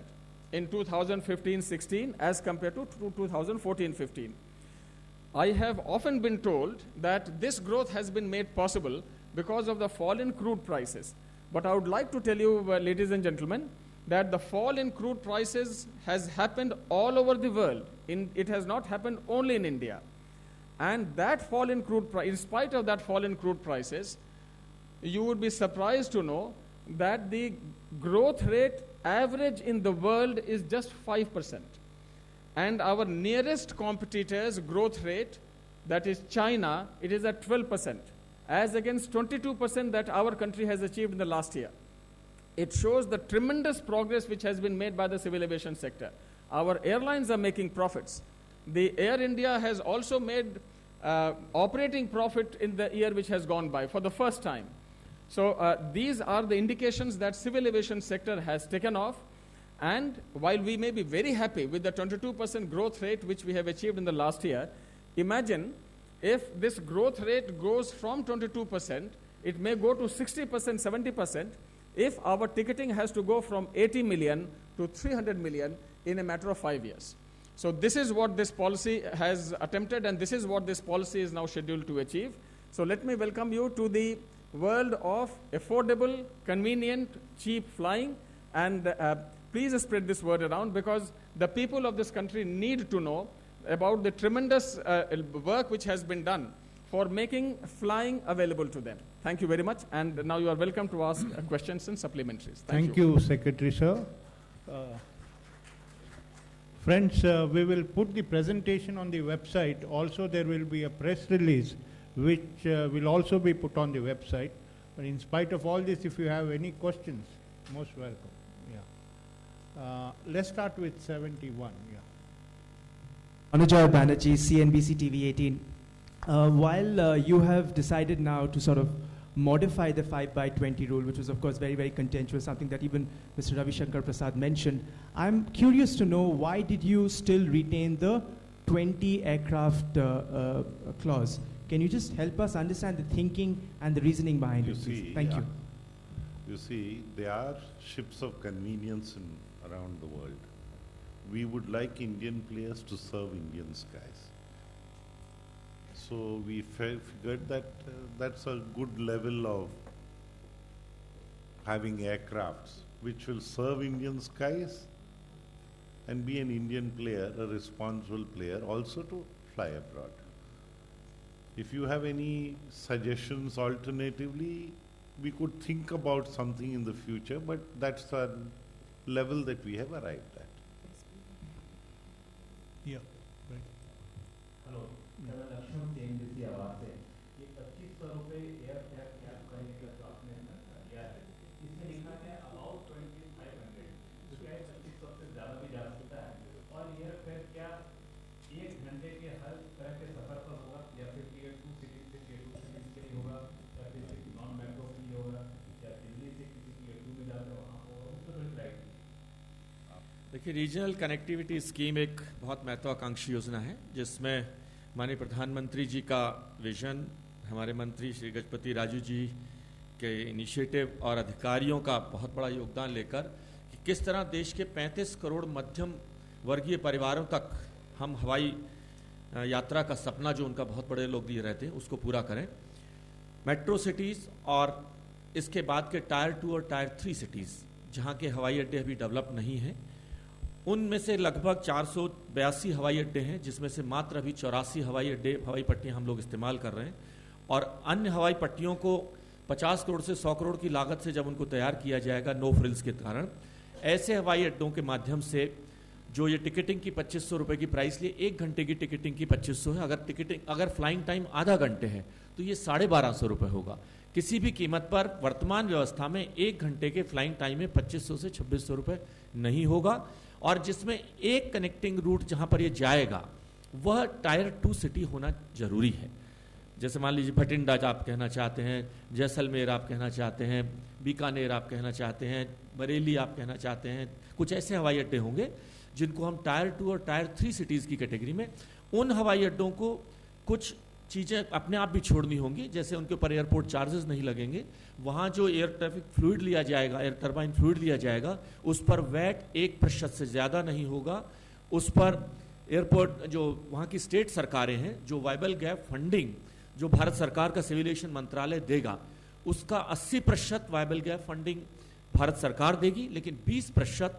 Speaker 4: in 2015-16 as compared to 2014-15. I have often been told that this growth has been made possible because of the fall in crude prices. But I would like to tell you, ladies and gentlemen, that the fall in crude prices has happened all over the world. It has not happened only in India. And that fall in crude price, in spite of that fall in crude prices, you would be surprised to know that the growth rate average in the world is just 5%. And our nearest competitor's growth rate, that is China, it is at 12%, as against 22% that our country has achieved in the last year. It shows the tremendous progress which has been made by the civil aviation sector. Our airlines are making profits. The Air India has also made operating profit in the year which has gone by for the first time. So these are the indications that civil aviation sector has taken off. And while we may be very happy with the 22% growth rate which we have achieved in the last year, imagine if this growth rate goes from 22%, it may go to 60%, 70%, if our ticketing has to go from 80 million to 300 million in a matter of 5 years. So this is what this policy has attempted, and this is what this policy is now scheduled to achieve. So let me welcome you to the world of affordable, convenient, cheap flying, and please spread this word around, because the people of this country need to know about the tremendous work which has been done for making flying available to them. Thank you very much, and now you are welcome to ask questions and supplementaries.
Speaker 1: Thank you, Secretary Sir. Friends, we will put the presentation on the website. Also, there will be a press release which will also be put on the website. But in spite of all this, if you have any questions, most welcome. Yeah. Let's start with 71. Yeah.
Speaker 5: Anuja Banerjee, CNBC TV 18. While you have decided now to sort of modify the 5/20 rule, which was of course very, very contentious, something that even Mr. Ravi Shankar Prasad mentioned, I'm curious to know, why did you still retain the 20 aircraft clause? Can you just help us understand the thinking and the reasoning behind it, please? Thank you.
Speaker 3: You see, there are ships of convenience around the world. We would like Indian players to serve Indian skies. So we figured that that's a good level of having aircrafts which will serve Indian skies and be an Indian player, a responsible player, also to fly abroad. If you have any suggestions alternatively, we could think about something in the future, but that's a level that we have arrived at.
Speaker 1: Yeah. Right.
Speaker 6: Hello, मैं Lakshman CNBC आवाज से ये 2500 रुपए air cab करने का जो आपने दिया है, इसमें लिखा है अबाउट 2500, जो क्या है 2500 से ज़्यादा भी जा सकता है, और एयर फेयर क्या 1 घंटे के हर तरह के सफर पर होगा, या फिर टियर 2 सिटी से टियर 2 सिटीज के लिए होगा, या फिर नॉन मेट्रो के लिए होगा, या दिल्ली से किसी टियर 2 में जाते हो वहाँ होगा, उसको तो राइट।
Speaker 7: देखिए, रीजनल कनेक्टिविटी स्कीम एक बहुत महत्वाकांक्षी योजना है, जिसमें माननीय प्रधानमंत्री जी का विजन, हमारे मंत्री श्री गजपति राजू जी के इनिशिएटिव और अधिकारियों का बहुत बड़ा योगदान लेकर कि किस तरह देश के 35 करोड़ मध्यम वर्गीय परिवारों तक हम हवाई यात्रा का सपना जो उनका बहुत बड़े लोग लिए रहते हैं उसको पूरा करें। मेट्रो सिटीज़ और इसके बाद के टायर 2 और टायर 3 सिटीज़ जहाँ के हवाई अड्डे अभी डेवलप नहीं हैं, उनमें से लगभग 482 हवाई अड्डे हैं, जिसमें से मात्र अभी 84 हवाई पट्टियां हम लोग इस्तेमाल कर रहे हैं, और अन्य हवाई पट्टियों को 50 करोड़ से 100 करोड़ की लागत से जब उनको तैयार किया जाएगा नो फ्रिल्स के कारण, ऐसे हवाई अड्डों के माध्यम से जो ये टिकटिंग की 2500 रुपये की प्राइस लिए 1 घंटे की टिकटिंग की 2500 है, अगर फ्लाइंग टाइम आधा घंटे है तो ये 1250 रुपये होगा। किसी भी कीमत पर वर्तमान व्यवस्था में 1 घंटे के फ्लाइंग टाइम में 2500 से 2600 रुपये नहीं होगा, और जिसमें एक कनेक्टिंग रूट जहां पर ये जाएगा वह टायर 2 सिटी होना जरूरी है। जैसे मान लीजिए भटिंडा आप कहना चाहते हैं, जैसलमेर आप कहना चाहते हैं, बीकानेर आप कहना चाहते हैं, बरेली आप कहना चाहते हैं, कुछ ऐसे हवाई अड्डे होंगे जिनको हम टायर 2 और टायर 3 सिटीज़ की कैटेगरी में, उन हवाई अड्डों को कुछ चीज़ें अपने आप भी छोड़नी होंगी, जैसे उनके ऊपर एयरपोर्ट चार्जेस नहीं लगेंगे, वहाँ जो एयर ट्रैफिक फ्लूइड लिया जाएगा, एयर टर्बाइन फ्लूइड लिया जाएगा, उस पर वैट 1% से ज़्यादा नहीं होगा, उस पर एयरपोर्ट जो वहाँ की स्टेट सरकारें हैं, जो वाइबल गैप फंडिंग जो भारत सरकार का सिविल एविएशन मंत्रालय देगा, उसका 80% वाइबल गैप फंडिंग भारत सरकार देगी, लेकिन 20%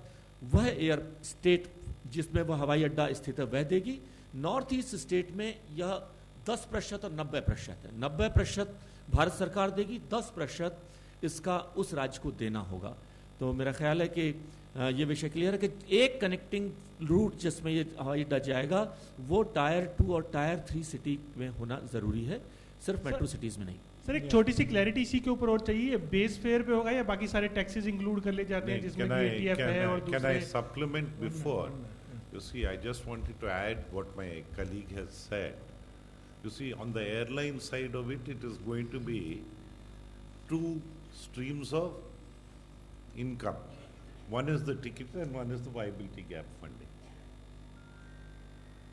Speaker 7: वह एयर स्टेट जिसमें वह हवाई अड्डा स्थित है वह देगी। नॉर्थ ईस्ट स्टेट में यह 10% और 90% है। 90% भारत सरकार देगी, 10% इसका उस राज्य को देना होगा। तो मेरा ख्याल है कि ये विषय क्लियर है कि एक कनेक्टिंग रूट जिसमें ये हवाई अड्डा जाएगा वो टायर 2 और टायर 3 सिटी में होना ज़रूरी है, सिर्फ मेट्रो सिटीज़ में नहीं।
Speaker 8: सर एक छोटी सी क्लैरिटी इसी के ऊपर और चाहिए, बेस फेयर पे होगा या बाकी सारे टैक्सेस इंक्लूड कर ले जाते हैं जिसमें ATF है और दूसरे?
Speaker 3: Can I supplement before? You see, I just wanted to add what my colleague has said. You see, on the airline side of it, it is going to be 2 streams of income. One is the ticket and one is the viability gap funding.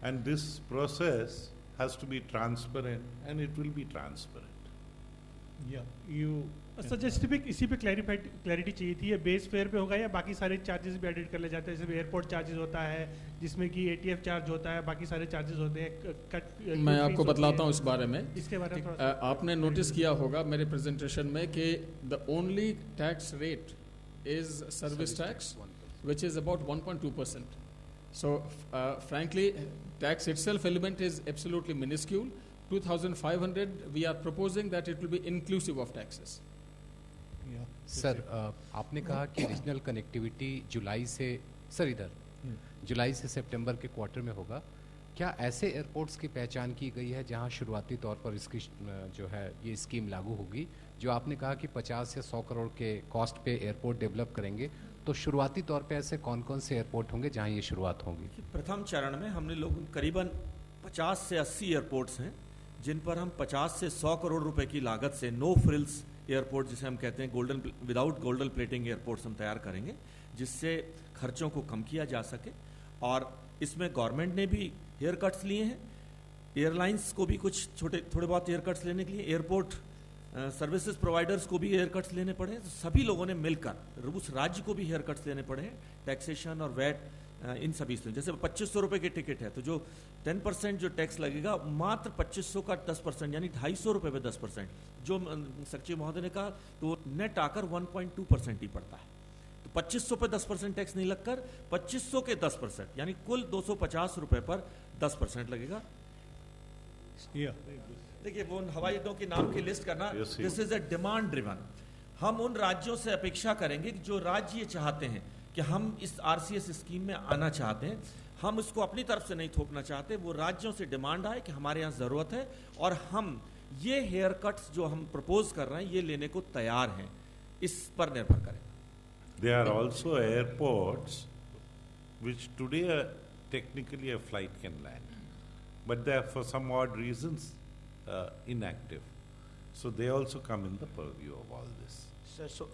Speaker 3: And this process has to be transparent, and it will be transparent.
Speaker 1: Yeah, you.
Speaker 8: Suggest इसी पे clarity चाहिए थी, ये base fare पे होगा या बाकी सारे चार्जेस भी एडिट कर ले जाते हैं, जैसे एयरपोर्ट चार्जेस होता है जिसमें कि एटीएफ चार्ज होता है, बाकी सारे चार्जेस होते हैं।
Speaker 4: मैं आपको बतलाता हूँ इस बारे में।
Speaker 8: इसके बारे में
Speaker 4: आपने नोटिस किया होगा मेरे प्रेजेंटेशन में कि the only tax rate is service tax which is about 1.2%. So, frankly, tax itself element is absolutely minuscule. 2,500, we are proposing that it will be inclusive of taxes.
Speaker 9: Sir, आपने कहा कि regional connectivity जुलाई से सितंबर के quarter में होगा। क्या ऐसे airports की पहचान की गई है जहां शुरुआती तौर पर इसकी जो है ये स्कीम लागू होगी? जो आपने कहा कि 50 या 100 करोड़ के कॉस्ट पे एयरपोर्ट डेवलप करेंगे, तो शुरुआती तौर पे ऐसे कौन कौन से एयरपोर्ट होंगे जहां ये शुरुआत होगी?
Speaker 7: प्रथम चरण में हमने लोग करीबन 50 से 80 एयरपोर्ट्स हैं जिन पर हम 50 से 100 करोड़ रुपए की लागत से नो फ्रिल्स एयरपोर्ट, जिसे हम कहते हैं विदाउट गोल्डन प्लेटिंग एयरपोर्ट्स, हम तैयार करेंगे, जिससे खर्चों को कम किया जा सके। और इसमें गवर्नमेंट ने भी हेयर कट्स लिए हैं, एयरलाइंस को भी कुछ थोड़े बहुत हेयर कट्स लेने के लिए, एयरपोर्ट सर्विसेज प्रोवाइडर्स को भी हेयर कट्स लेने पड़े, तो सभी लोगों ने मिलकर उस राज्य को भी हेयर कट्स लेने पड़े हैं, टैक्सेशन और वैट इन सभी से। जैसे 2500 रुपए की टिकट है तो जो 10% जो टैक्स लगेगा, मात्र 2500 का 10% यानी 250 रुपए पे 10%, जो सचिव महोदय ने कहा, तो नेट आकर 1.2% ही पड़ता है। तो 2500 पे 10% टैक्स नहीं लगकर 2500 के 10% यानी कुल 250 रुपए पर 10% लगेगा। देखिए, वो उन हवाई अड्डों के नाम की लिस्ट करना, this is a demand driven. हम उन राज्यों से अपेक्षा करेंगे कि जो राज्य ये चाहते हैं कि हम इस आरसीएस स्कीम में आना चाहते हैं, हम उसको अपनी तरफ से नहीं थोपना चाहते, वो राज्यों से डिमांड आए कि हमारे यहाँ जरूरत है और हम ये हेयर कट्स जो हम प्रपोज कर रहे हैं ये लेने को तैयार हैं, इस पर निर्भर करें।
Speaker 3: There are also airports which today technically a flight can land, but they are for some odd reasons inactive. So they also come in the purview of all this.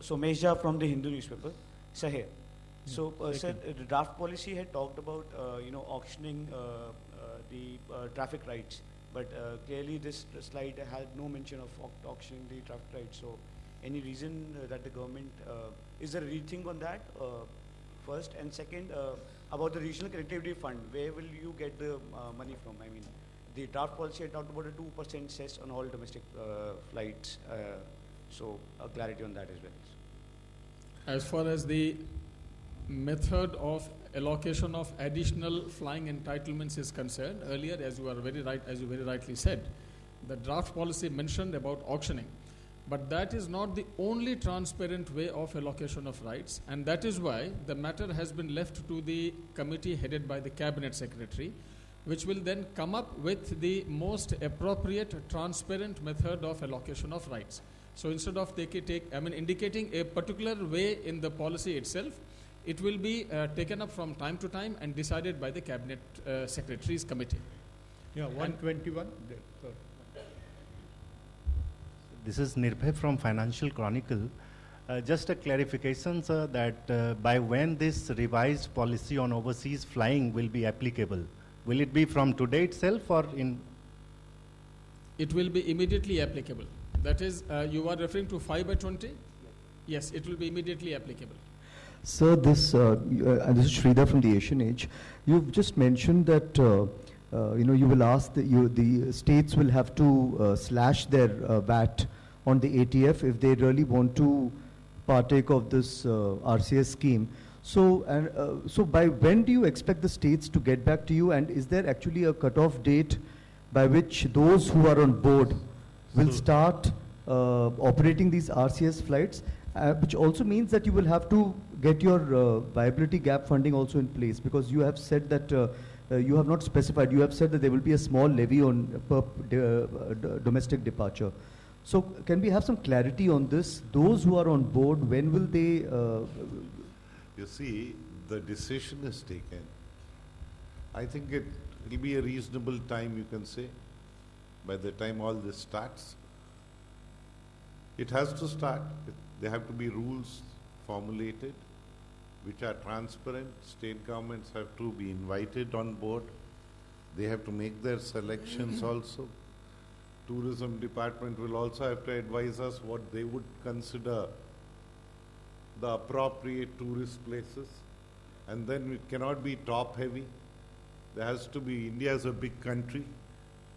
Speaker 10: So Mehja from the Hindu newspaper. Sir, here. So, sir, the draft policy had talked about, auctioning the traffic rights, but clearly this slide had no mention of auctioning the traffic rights. So, any reason that the government, is there a rethink on that, first? And second, about the regional connectivity fund, where will you get the money from? I mean, the draft policy had talked about a 2% cess on all domestic flights. So, clarity on that as well.
Speaker 4: As far as the method of allocation of additional flying entitlements is concerned, earlier, as you very rightly said, the draft policy mentioned about auctioning, but that is not the only transparent way of allocation of rights, and that is why the matter has been left to the committee headed by the cabinet secretary, which will then come up with the most appropriate transparent method of allocation of rights. So instead of indicating a particular way in the policy itself, it will be taken up from time to time and decided by the cabinet secretary's committee.
Speaker 1: Yeah, 121.
Speaker 11: This is Nirbhay from Financial Chronicle. Just a clarification, sir, that by when this revised policy on overseas flying will be applicable? Will it be from today itself or in?
Speaker 4: It will be immediately applicable. That is, you are referring to 5/20? Yes, it will be immediately applicable.
Speaker 12: Sir, this is Sridhar from the Asian Age. You've just mentioned that you will ask the states will have to slash their VAT on the ATF if they really want to partake of this RCS scheme. So by when do you expect the states to get back to you? And is there actually a cutoff date by which those who are on board will start operating these RCS flights? Which also means that you will have to get your viability gap funding also in place, because you have said that you have not specified. You have said that there will be a small levy on per domestic departure. So can we have some clarity on this? Those who are on board, when will they?
Speaker 3: You see, the decision is taken. I think it will be a reasonable time, you can say, by the time all this starts. It has to start. There have to be rules formulated which are transparent. State governments have to be invited on board. They have to make their selections also. Tourism department will also have to advise us what they would consider the appropriate tourist places. And then it cannot be top heavy. There has to be, India is a big country,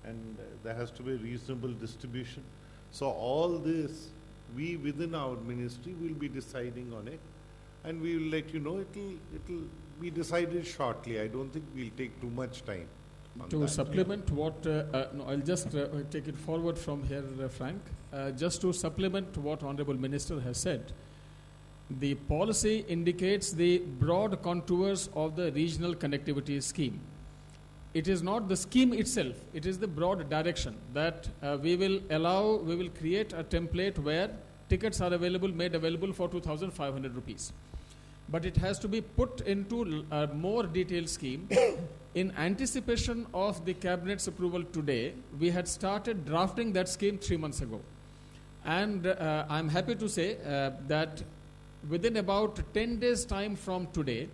Speaker 3: and there has to be a reasonable distribution. So all this, we within our ministry will be deciding on it, and we will let you know. It'll be decided shortly. I don't think we'll take too much time.
Speaker 4: To supplement what, no, I'll just take it forward from here, Frank. Just to supplement what Honorable Minister has said, the policy indicates the broad contours of the regional connectivity scheme. It is not the scheme itself, it is the broad direction that we will create a template where tickets are made available for 2,500 rupees. But it has to be put into a more detailed scheme. In anticipation of the Cabinet's approval today, we had started drafting that scheme 3 months ago. And I'm happy to say that within about 10 days' time from today,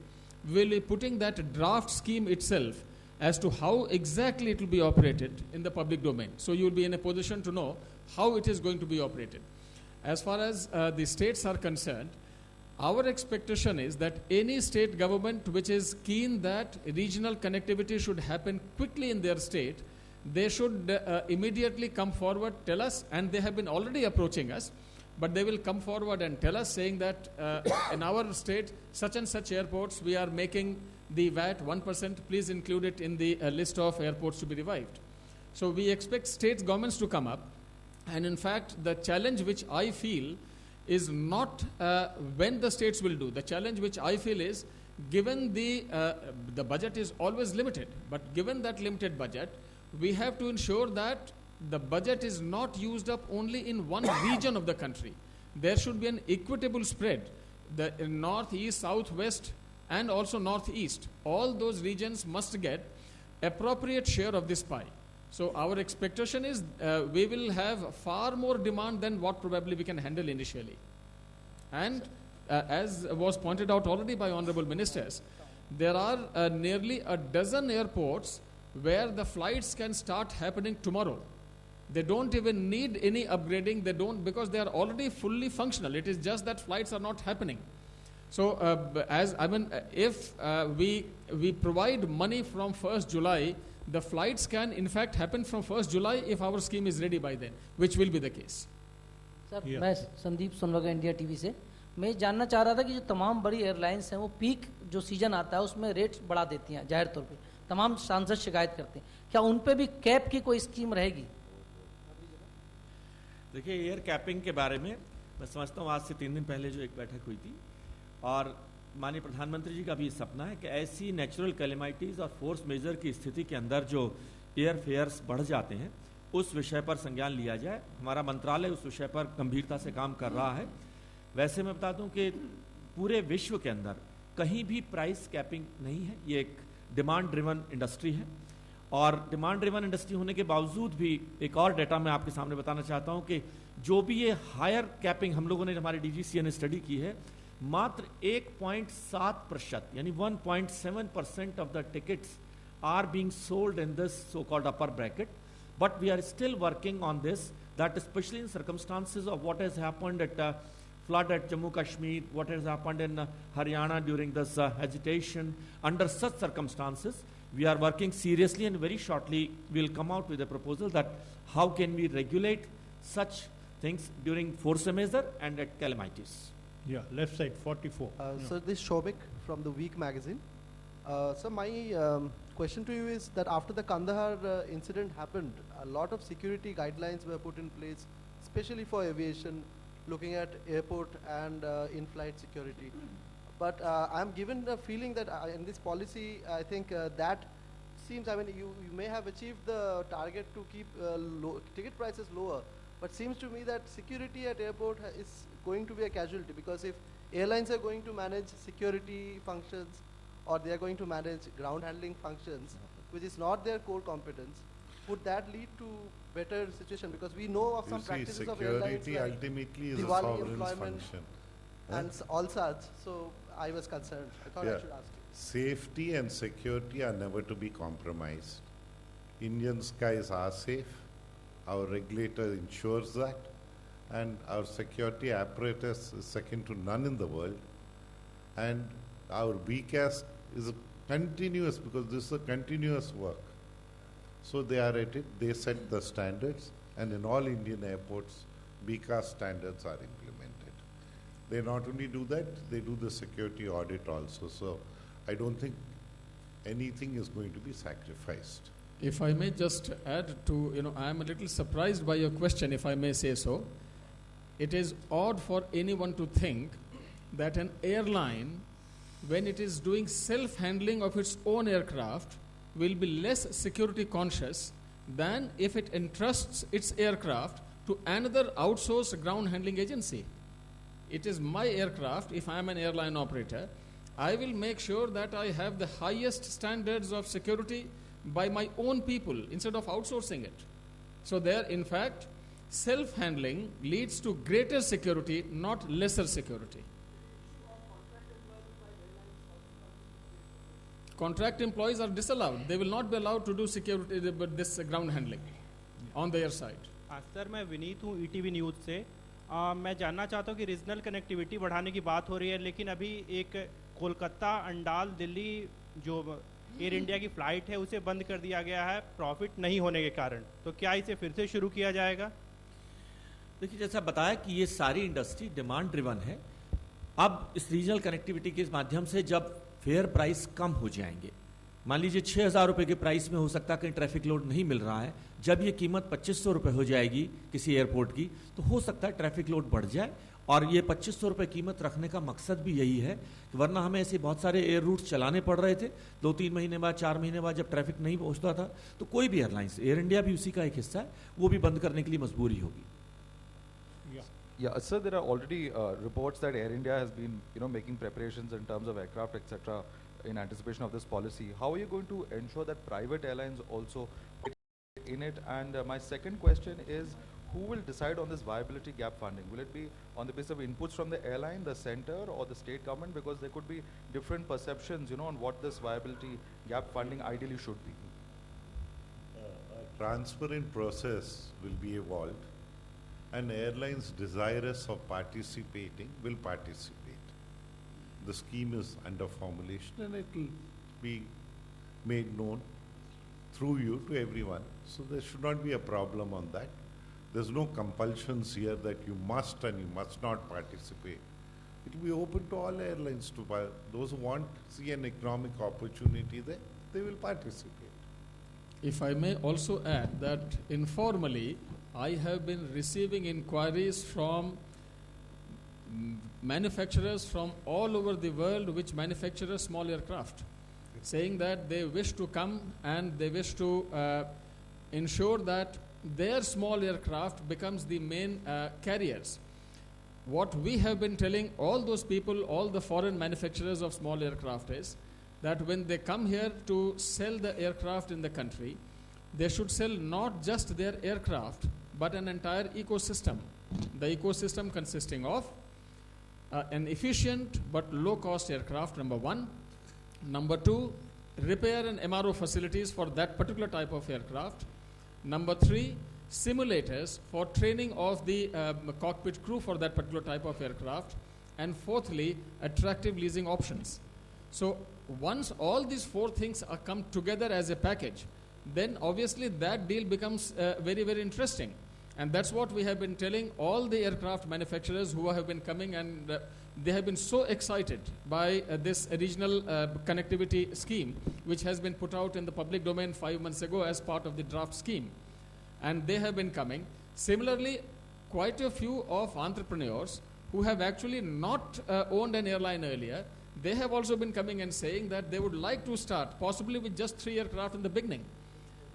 Speaker 4: we will be putting that draft scheme itself as to how exactly it will be operated in the public domain. So you will be in a position to know how it is going to be operated. As far as the states are concerned, our expectation is that any state government which is keen that regional connectivity should happen quickly in their state, they should immediately come forward, tell us, and they have been already approaching us, but they will come forward and tell us, saying that in our state, such and such airports, we are making the VAT 1%, please include it in the list of airports to be revived. So we expect state governments to come up, and in fact, the challenge which I feel is not when the states will do. The challenge which I feel is, given the budget is always limited, but given that limited budget, we have to ensure that the budget is not used up only in one region of the country. There should be an equitable spread. The northeast, southwest, and also northeast, all those regions must get appropriate share of this pie. So our expectation is we will have far more demand than what probably we can handle initially. And as was pointed out already by honorable ministers, there are nearly a dozen airports where the flights can start happening tomorrow. They don't even need any upgrading. They don't, because they are already fully functional. It is just that flights are not happening. So if we provide money from 1st July, the flights can in fact happen from 1st July if our scheme is ready by then, which will be the case.
Speaker 13: Sir मैं Sandeep सोनवगा India TV से मैं जानना चाह रहा था कि जो तमाम बड़ी एयरलाइंस हैं वो पीक जो सीजन आता है उसमें रेट्स बढ़ा देती हैं जाहिर तौर पे, तमाम सांसद शिकायत करते हैं, क्या उन पे भी कैप की कोई स्कीम रहेगी?
Speaker 7: देखिए, एयर कैपिंग के बारे में मैं समझता हूँ आज से 3 दिन पहले जो एक बैठक हुई थी, और माननीय प्रधानमंत्री जी का भी सपना है कि ऐसी नेचुरल कैलेमिटीज़ और फोर्स मेजर की स्थिति के अंदर जो एयर फेयर्स बढ़ जाते हैं उस विषय पर संज्ञान लिया जाए। हमारा मंत्रालय उस विषय पर गंभीरता से काम कर रहा है। वैसे मैं बता दूं कि पूरे विश्व के अंदर कहीं भी प्राइस कैपिंग नहीं है। ये एक डिमांड ड्रिवन इंडस्ट्री है, और डिमांड ड्रिवन इंडस्ट्री होने के बावजूद भी एक और डेटा मैं आपके सामने बताना चाहता हूं कि जो भी ये हायर कैपिंग हम लोगों ने, हमारे DGCA ने स्टडी की है, मात्र 1.7% यानी 1.7% of the tickets are being sold in this so-called upper bracket. But we are still working on this, that especially in circumstances of what has happened at flood at Jammu Kashmir, what has happened in Haryana during this agitation. Under such circumstances, we are working seriously, and very shortly we will come out with a proposal that how can we regulate such things during force majeure and at calamities.
Speaker 1: Yeah, left side, 44.
Speaker 14: So this Shobik from the Week magazine. So my question to you is that after the Kandahar incident happened, a lot of security guidelines were put in place, especially for aviation, looking at airport and in-flight security. But I'm given the feeling that in this policy, I think that seems, I mean, you may have achieved the target to keep ticket prices lower, but seems to me that security at airport is going to be a casualty, because if airlines are going to manage security functions or they are going to manage ground handling functions, which is not their core competence, would that lead to better situation? Because we know of some practices of airlines
Speaker 3: security
Speaker 14: like
Speaker 3: ultimately is a
Speaker 14: Diwali
Speaker 3: sovereign's
Speaker 14: employment
Speaker 3: function.
Speaker 14: and all such. So I was concerned. I thought I should ask you.
Speaker 3: Safety and security are never to be compromised. Indian skies are safe. Our regulator ensures that. And our security apparatus is second to none in the world. And our BCAS is a continuous, because this is a continuous work. So they are at it, they set the standards, and in all Indian airports, BCAS standards are implemented. They not only do that, they do the security audit also. So I don't think anything is going to be sacrificed.
Speaker 4: If I may just add to, I am a little surprised by your question, if I may say so. It is odd for anyone to think that an airline, when it is doing self-handling of its own aircraft, will be less security conscious than if it entrusts its aircraft to another outsourced ground handling agency. It is my aircraft. If I am an airline operator, I will make sure that I have the highest standards of security by my own people instead of outsourcing it. So there, in fact, self-handling leads to greater security, not lesser security. Contract employees are disallowed. They will not be allowed to do security, but this ground handling on their side.
Speaker 15: Sir मैं विनीत हूँ ETV news से। मैं जानना चाहता हूँ कि regional connectivity बढ़ाने की बात हो रही है, लेकिन अभी एक कोलकाता अंडाल दिल्ली जो एयर इंडिया की फ़्लाइट है उसे बंद कर दिया गया है प्रॉफिट नहीं होने के कारण। तो क्या इसे फिर से शुरू किया जाएगा?
Speaker 7: देखिए, जैसा बताया कि ये सारी इंडस्ट्री डिमांड ड्रिवन है। अब इस रीजनल कनेक्टिविटी के माध्यम से जब फेयर प्राइस कम हो जाएंगे, मान लीजिए 6,000 रुपये के प्राइस में हो सकता है कहीं ट्रैफिक लोड नहीं मिल रहा है, जब ये कीमत 2,500 रुपये हो जाएगी किसी एयरपोर्ट की, तो हो सकता है ट्रैफिक लोड बढ़ जाए। और ये 2,500 रुपये कीमत रखने का मकसद भी यही है कि वरना हमें ऐसे बहुत सारे एयर रूट्स चलाने पड़ रहे थे, 2-3 महीने बाद 4 महीने बाद जब ट्रैफिक नहीं पहुँचता था, तो कोई भी एयरलाइंस, एयर इंडिया भी उसी का एक हिस्सा है, वो भी बंद करने के लिए मजबूरी होगी।
Speaker 16: Yeah, sir, there are already reports that Air India has been, making preparations in terms of aircraft, etc., in anticipation of this policy. How are you going to ensure that private airlines also in it? And my second question is, who will decide on this viability gap funding? Will it be on the basis of inputs from the airline, the center, or the state government? Because there could be different perceptions, on what this viability gap funding ideally should be.
Speaker 3: A transparent process will be evolved, and airlines desirous of participating will participate. The scheme is under formulation and it will be made known through you to everyone. So there should not be a problem on that. There's no compulsions here that you must and you must not participate. It will be open to all airlines to buy. Those who want to see an economic opportunity there, they will participate.
Speaker 4: If I may also add that informally, I have been receiving inquiries from manufacturers from all over the world which manufacture small aircraft, saying that they wish to come and they wish to ensure that their small aircraft becomes the main carriers. What we have been telling all those people, all the foreign manufacturers of small aircraft is that when they come here to sell the aircraft in the country, they should sell not just their aircraft, but an entire ecosystem. The ecosystem consisting of an efficient but low-cost aircraft, number one. Number two, repair and MRO facilities for that particular type of aircraft. Number three, simulators for training of the cockpit crew for that particular type of aircraft. And fourthly, attractive leasing options. So once all these four things are come together as a package, then obviously that deal becomes very, very interesting. And that's what we have been telling all the aircraft manufacturers who have been coming, and they have been so excited by this regional connectivity scheme, which has been put out in the public domain 5 months ago as part of the draft scheme. And they have been coming. Similarly, quite a few of entrepreneurs who have actually not owned an airline earlier, they have also been coming and saying that they would like to start possibly with just 3 aircraft in the beginning.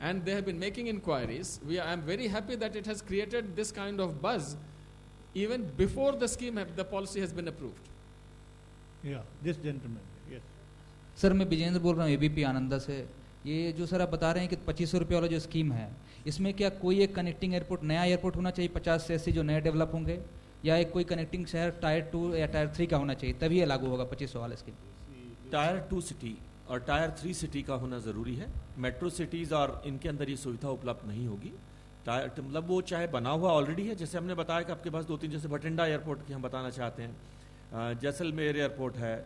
Speaker 4: And they have been making inquiries. I am very happy that it has created this kind of buzz even before the scheme, the policy has been approved.
Speaker 1: Yeah, this gentleman, yes.
Speaker 17: Sir मैं विजेंद्र बोल रहा हूँ ABP Ananda से। ये जो sir आप बता रहे हैं कि 2500 रुपये वाला जो स्कीम है, इसमें क्या कोई एक कनेक्टिंग एयरपोर्ट, नया एयरपोर्ट होना चाहिए 50 से 80 जो नए डेवलप होंगे, या एक कोई कनेक्टिंग शहर टायर 2 या टायर 3 का होना चाहिए तभी ये लागू होगा 2500 वाला स्कीम?
Speaker 7: टायर 2 सिटी और टायर 3 सिटी का होना ज़रूरी है। मेट्रो सिटीज़ और इनके अंदर ये सुविधा उपलब्ध नहीं होगी। टायर मतलब वो चाहे बना हुआ ऑलरेडी है, जैसे हमने बताया कि आपके पास 2-3 जैसे भटिंडा एयरपोर्ट की हम बताना चाहते हैं, जैसलमेर एयरपोर्ट है,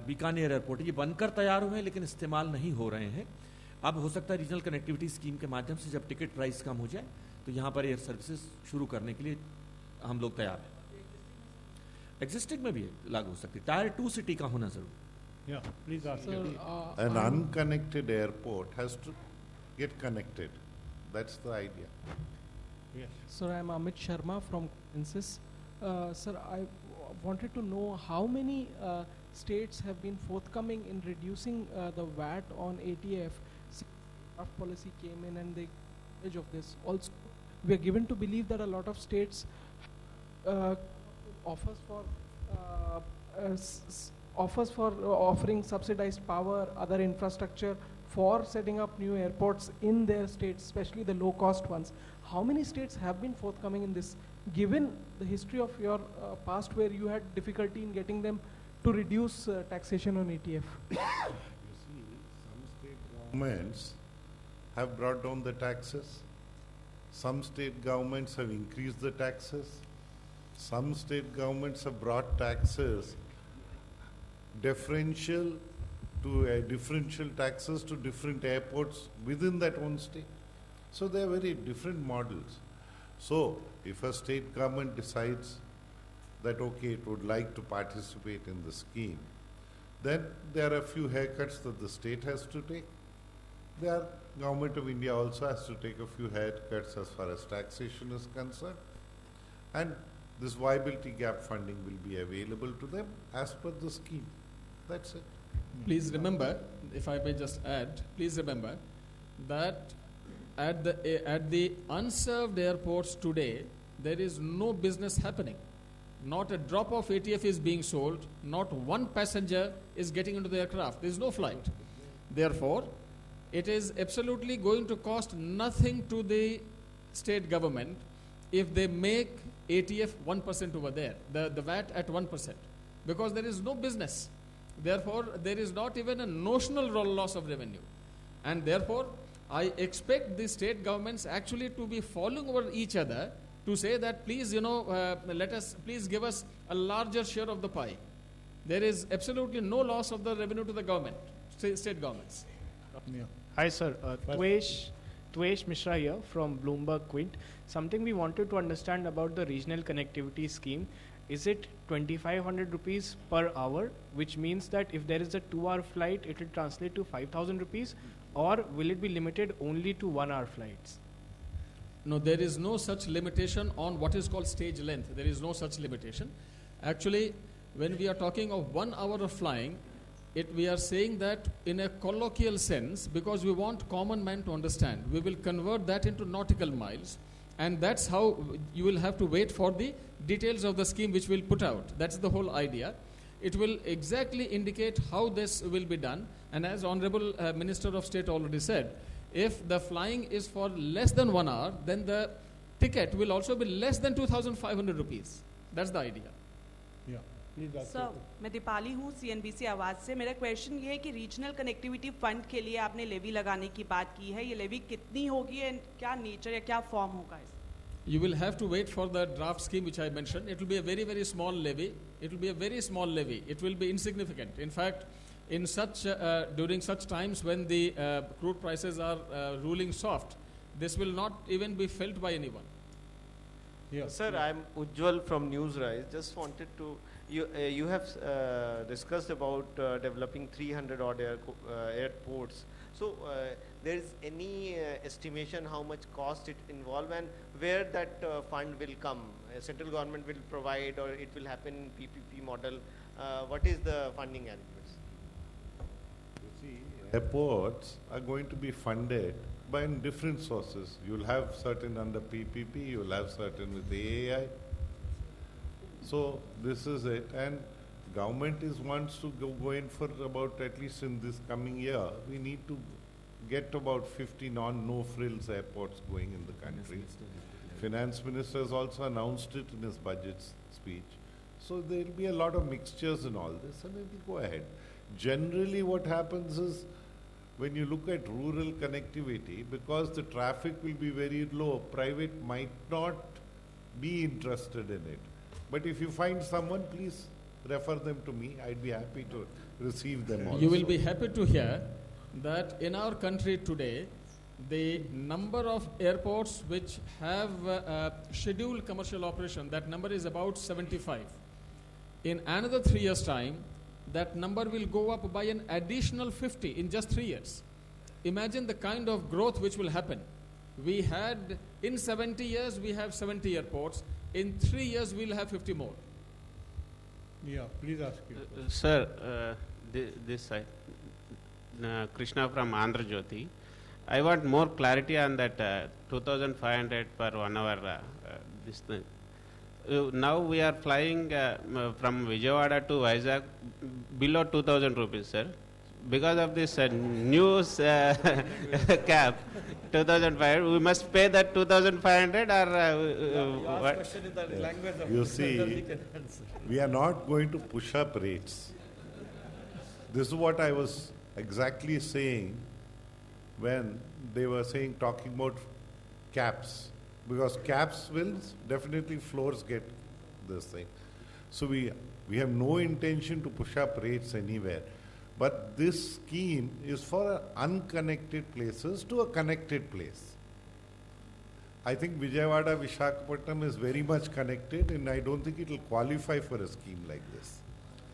Speaker 7: बीकानेर एयरपोर्ट, ये बनकर तैयार हुए हैं लेकिन इस्तेमाल नहीं हो रहे हैं। अब हो सकता है रीजनल कनेक्टिविटी स्कीम के माध्यम से जब टिकट प्राइस कम हो जाए तो यहाँ पर एयर सर्विसेज शुरू करने के लिए हम लोग तैयार हैं। एग्जिस्टिंग में भी लागू हो सकती है, टायर 2 सिटी का होना जरूरी।
Speaker 1: Yeah, please ask.
Speaker 3: An unconnected airport has to get connected. That's the idea.
Speaker 18: Yes. Sir, I'm Amit Sharma from Census. Sir, I wanted to know how many states have been forthcoming in reducing the VAT on ATF. Draft policy came in and the edge of this. Also, we are given to believe that a lot of states offers for offering subsidized power, other infrastructure for setting up new airports in their states, especially the low-cost ones. How many states have been forthcoming in this, given the history of your past where you had difficulty in getting them to reduce taxation on ATF?
Speaker 3: You see, some state governments have brought down the taxes. Some state governments have increased the taxes. Some state governments have brought taxes differential taxes to different airports within that own state. So they are very different models. So if a state government decides that okay, it would like to participate in the scheme, then there are a few haircuts that the state has to take. The government of India also has to take a few haircuts as far as taxation is concerned, and this viability gap funding will be available to them as per the scheme. That's it.
Speaker 4: Please remember, if I may just add, please remember that at the unserved airports today, there is no business happening. Not a drop of ATF is being sold. Not one passenger is getting into the aircraft. There is no flight. Therefore, it is absolutely going to cost nothing to the state government if they make ATF 1% over there, the VAT at 1%, because there is no business. Therefore, there is not even a notional loss of revenue. And therefore, I expect the state governments actually to be falling over each other to say that please, please give us a larger share of the pie. There is absolutely no loss of the revenue to the government, state governments.
Speaker 19: Hi, sir. Tuesh Mishra here from Bloomberg Quint. Something we wanted to understand about the regional connectivity scheme. Is it 2,500 rupees per hour, which means that if there is a 2-hour flight, it will translate to 5,000 rupees, or will it be limited only to 1-hour flights?
Speaker 4: No, there is no such limitation on what is called stage length. There is no such limitation. Actually, when we are talking of 1 hour of flying, we are saying that in a colloquial sense, because we want common man to understand, we will convert that into nautical miles, and that's how you will have to wait for the details of the scheme which we'll put out. That's the whole idea. It will exactly indicate how this will be done, and as Honorable Minister of State already said, if the flying is for less than 1 hour, then the ticket will also be less than 2,500 rupees. That's the idea.
Speaker 1: Yeah.
Speaker 20: Sir मैं दीपाली हूँ CNBC आवाज़ से। मेरा question ये है कि regional connectivity fund के लिए आपने लेवी लगाने की बात की है, ये लेवी कितनी होगी एंड क्या नेचर या क्या फॉर्म होगा इसका?
Speaker 4: You will have to wait for the draft scheme which I mentioned. It will be a very, very small levy. It will be a very small levy. It will be insignificant. In fact, in such during such times when the crude prices are ruling soft, this will not even be felt by anyone.
Speaker 21: Yeah. Sir, I'm Ujjwal from Newsrise. Just wanted to, you have discussed about developing 300 odd airports. So there is any estimation how much cost it involve and where that fund will come? Central government will provide, or it will happen in PPP model? What is the funding arrangements?
Speaker 3: You see, airports are going to be funded by different sources. You'll have certain under PPP, you'll have certain with AAI. So this is it, and government wants to go in for about, at least in this coming year, we need to get about 50 no-frills airports going in the country. Finance Minister has also announced it in his budget speech. So there will be a lot of mixtures in all this, and it will go ahead. Generally what happens is, when you look at rural connectivity, because the traffic will be very low, private might not be interested in it. But if you find someone, please refer them to me. I'd be happy to receive them also.
Speaker 4: You will be happy to hear that in our country today, the number of airports which have scheduled commercial operation, that number is about 75. In another 3 years' time, that number will go up by an additional 50 in just 3 years. Imagine the kind of growth which will happen. We had, in 70 years, we have 70 airports. In 3 years, we'll have 50 more.
Speaker 1: Yeah, please ask you.
Speaker 2: Sir, this side, Krishna from Andhra Jyoti. I want more clarity on that 2,500 per 1 hour. This thing. Now we are flying from Vijayawada to Vizag below 2,000 rupees, sir. Because of this news cap, 2,500, we must pay that 2,500 or what?
Speaker 3: Question in the language of you see, we are not going to push up rates. This is what I was exactly saying when they were talking about caps. Because caps will definitely floors get this thing. So we have no intention to push up rates anywhere. But this scheme is for unconnected places to a connected place. I think Vijayawada, Visakhapatnam is very much connected, and I don't think it will qualify for a scheme like this.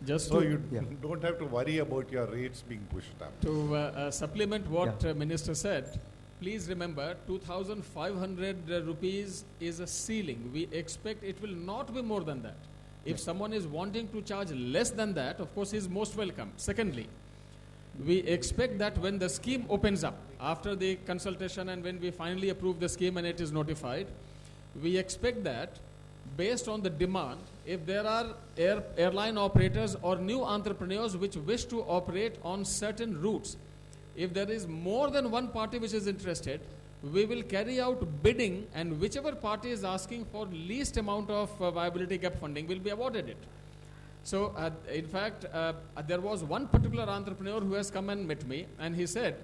Speaker 4: Just
Speaker 3: so
Speaker 4: to,
Speaker 3: you don't have to worry about your rates being pushed up.
Speaker 4: To supplement what Minister said, please remember 2,500 rupees is a ceiling. We expect it will not be more than that. If someone is wanting to charge less than that, of course, he is most welcome. Secondly, we expect that when the scheme opens up, after the consultation and when we finally approve the scheme and it is notified, we expect that based on the demand, if there are airline operators or new entrepreneurs which wish to operate on certain routes, if there is more than one party which is interested, we will carry out bidding, and whichever party is asking for least amount of viability gap funding will be awarded it. So, in fact, there was one particular entrepreneur who has come and met me, and he said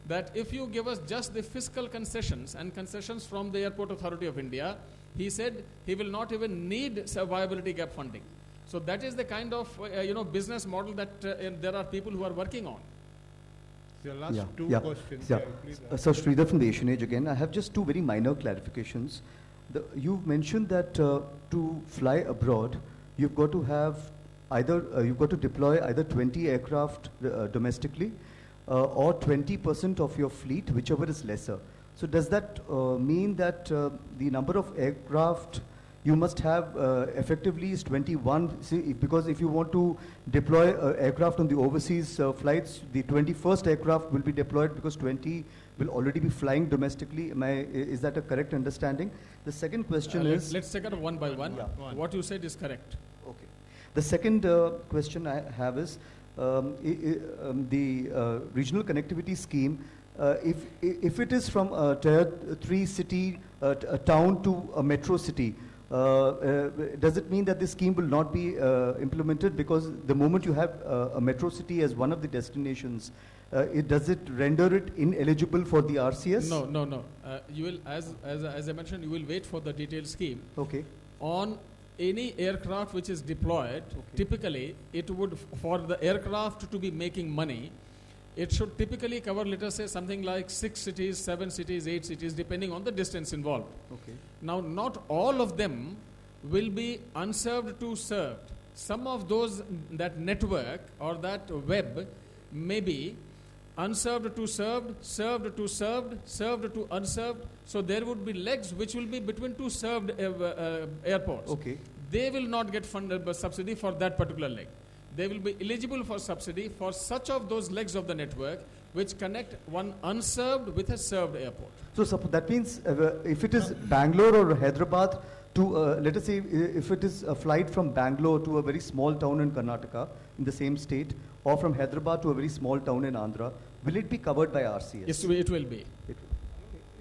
Speaker 4: that if you give us just the fiscal concessions and concessions from the Airport Authority of India, he said he will not even need viability gap funding. So that is the kind of business model that there are people who are working on.
Speaker 1: The last two questions.
Speaker 12: So Sridhar from the Asian Age again. I have just two very minor clarifications. You've mentioned that to fly abroad, you've got to have you've got to deploy either 20 aircraft domestically or 20% of your fleet, whichever is lesser. So does that mean that the number of aircraft you must have effectively is 21? See, because if you want to deploy aircraft on the overseas flights, the 21st aircraft will be deployed because 20 will already be flying domestically. Is that a correct understanding? The second question is...
Speaker 4: Let's take it one by one. What you said is correct.
Speaker 12: Okay. The second question I have is the regional connectivity scheme. If it is from a tier 3 city, a town to a metro city, does it mean that this scheme will not be implemented? Because the moment you have a metro city as one of the destinations, does it render it ineligible for the RCS?
Speaker 4: No. You will, as I mentioned, you will wait for the detailed scheme.
Speaker 12: Okay.
Speaker 4: On any aircraft which is deployed, typically it would, for the aircraft to be making money, it should typically cover, let us say, something like 6 cities, 7 cities, 8 cities, depending on the distance involved.
Speaker 12: Okay.
Speaker 4: Now, not all of them will be unserved to served. Some of those, that network or that web may be unserved to served, served to served, served to unserved. So there would be legs which will be between two served airports.
Speaker 12: Okay.
Speaker 4: They will not get funded by subsidy for that particular leg. They will be eligible for subsidy for such of those legs of the network which connect one unserved with a served airport.
Speaker 12: So that means if it is Bangalore or Hyderabad, to, let us say, if it is a flight from Bangalore to a very small town in Karnataka, in the same state, or from Hyderabad to a very small town in Andhra, will it be covered by RCS?
Speaker 4: Yes, it will be.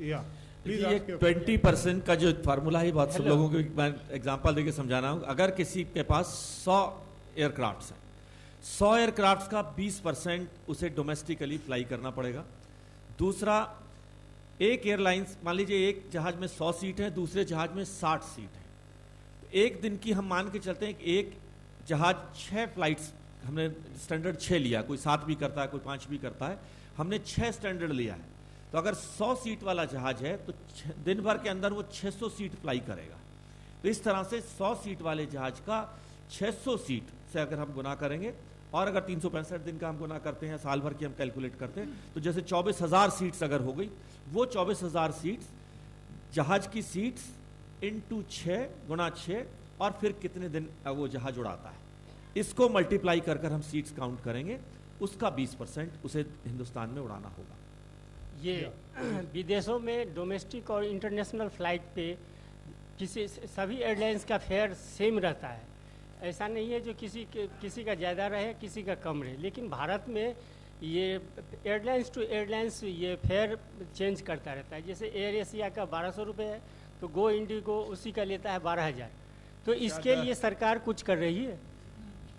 Speaker 1: Yeah.
Speaker 7: ये 20% का जो formula है बहुत सब लोगों को मैं example देके समझाना हूँ. अगर किसी के पास 100 एयरक्राफ्ट्स हैं, 100 एयरक्राफ्ट्स का 20% उसे डोमेस्टिकली फ्लाई करना पड़ेगा. दूसरा, एक एयरलाइंस मान लीजिए एक जहाज में 100 सीट है, दूसरे जहाज में 60 सीट है. एक दिन की हम मान के चलते हैं कि एक जहाज 6 फ्लाइट्स, हमने स्टैंडर्ड 6 लिया, कोई 7 भी करता है, कोई 5 भी करता है, हमने 6 स्टैंडर्ड लिया है. तो अगर 100 सीट वाला जहाज है तो दिन भर के अंदर वो 600 सीट फ्लाई करेगा. तो इस तरह से 100 सीट वाले जहाज का 600 सीट से अगर हम गुना करेंगे, और अगर 365 दिन का हम गुना करते हैं, साल भर की हम कैलकुलेट करते हैं, तो जैसे 24,000 सीट्स अगर हो गई, वो 24,000 सीट्स जहाज की सीट्स इंटू 6 गुना 6, और फिर कितने दिन वो जहाज उड़ाता है, इसको मल्टीप्लाई कर हम सीट्स काउंट करेंगे, उसका 20% उसे हिंदुस्तान में उड़ाना होगा.
Speaker 5: ये विदेशों में डोमेस्टिक और इंटरनेशनल फ्लाइट पे किसी सभी एयरलाइंस का फेयर सेम रहता है. ऐसा नहीं है जो किसी का ज़्यादा रहे, किसी का कम रहे. लेकिन भारत में ये एयरलाइंस टू एयरलाइंस ये फेयर चेंज करता रहता है. जैसे एयर एशिया का 1200 रुपये है, तो गो इंडिगो उसी का लेता है 12,000. तो इसके लिए सरकार कुछ कर रही है.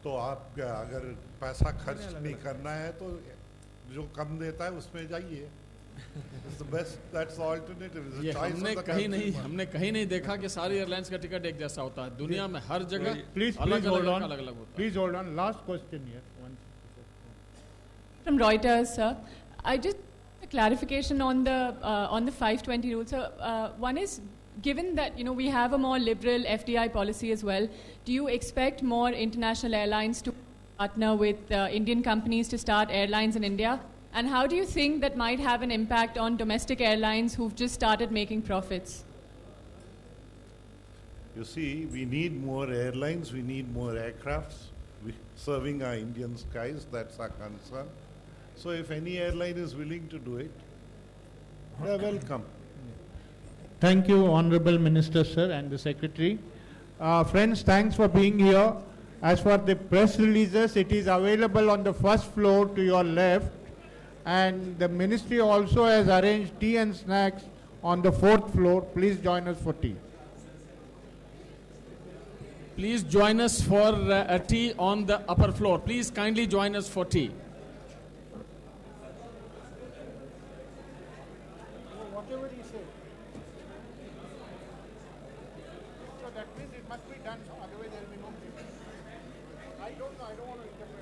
Speaker 3: तो आप अगर पैसा खर्च नहीं करना है तो जो कम देता है उसमें जाइए.
Speaker 4: ये हमने कहीं नहीं देखा कि सारी एयरलाइंस का टिकट एक जैसा होता है. दुनिया में हर जगह अलग अलग होता है.
Speaker 1: Please hold on. Last question here.
Speaker 22: From Reuters, sir. I just a clarification on the 520 rule. So one is, given that we have a more liberal FDI policy as well, do you expect more international airlines to partner with Indian companies to start airlines in India? And how do you think that might have an impact on domestic airlines who've just started making profits?
Speaker 3: You see, we need more airlines, we need more aircrafts serving our Indian skies. That's our concern. So if any airline is willing to do it, they're welcome.
Speaker 1: Thank you, Honorable Minister, sir, and the Secretary. Friends, thanks for being here. As for the press releases, it is available on the first floor to your left. And the ministry also has arranged tea and snacks on the 4th floor. Please join us for tea.
Speaker 4: Please join us for a tea on the upper floor. Please kindly join us for tea.
Speaker 1: Whatever he said. So that means it must be done, otherwise there will be no tea. I don't know, I don't want to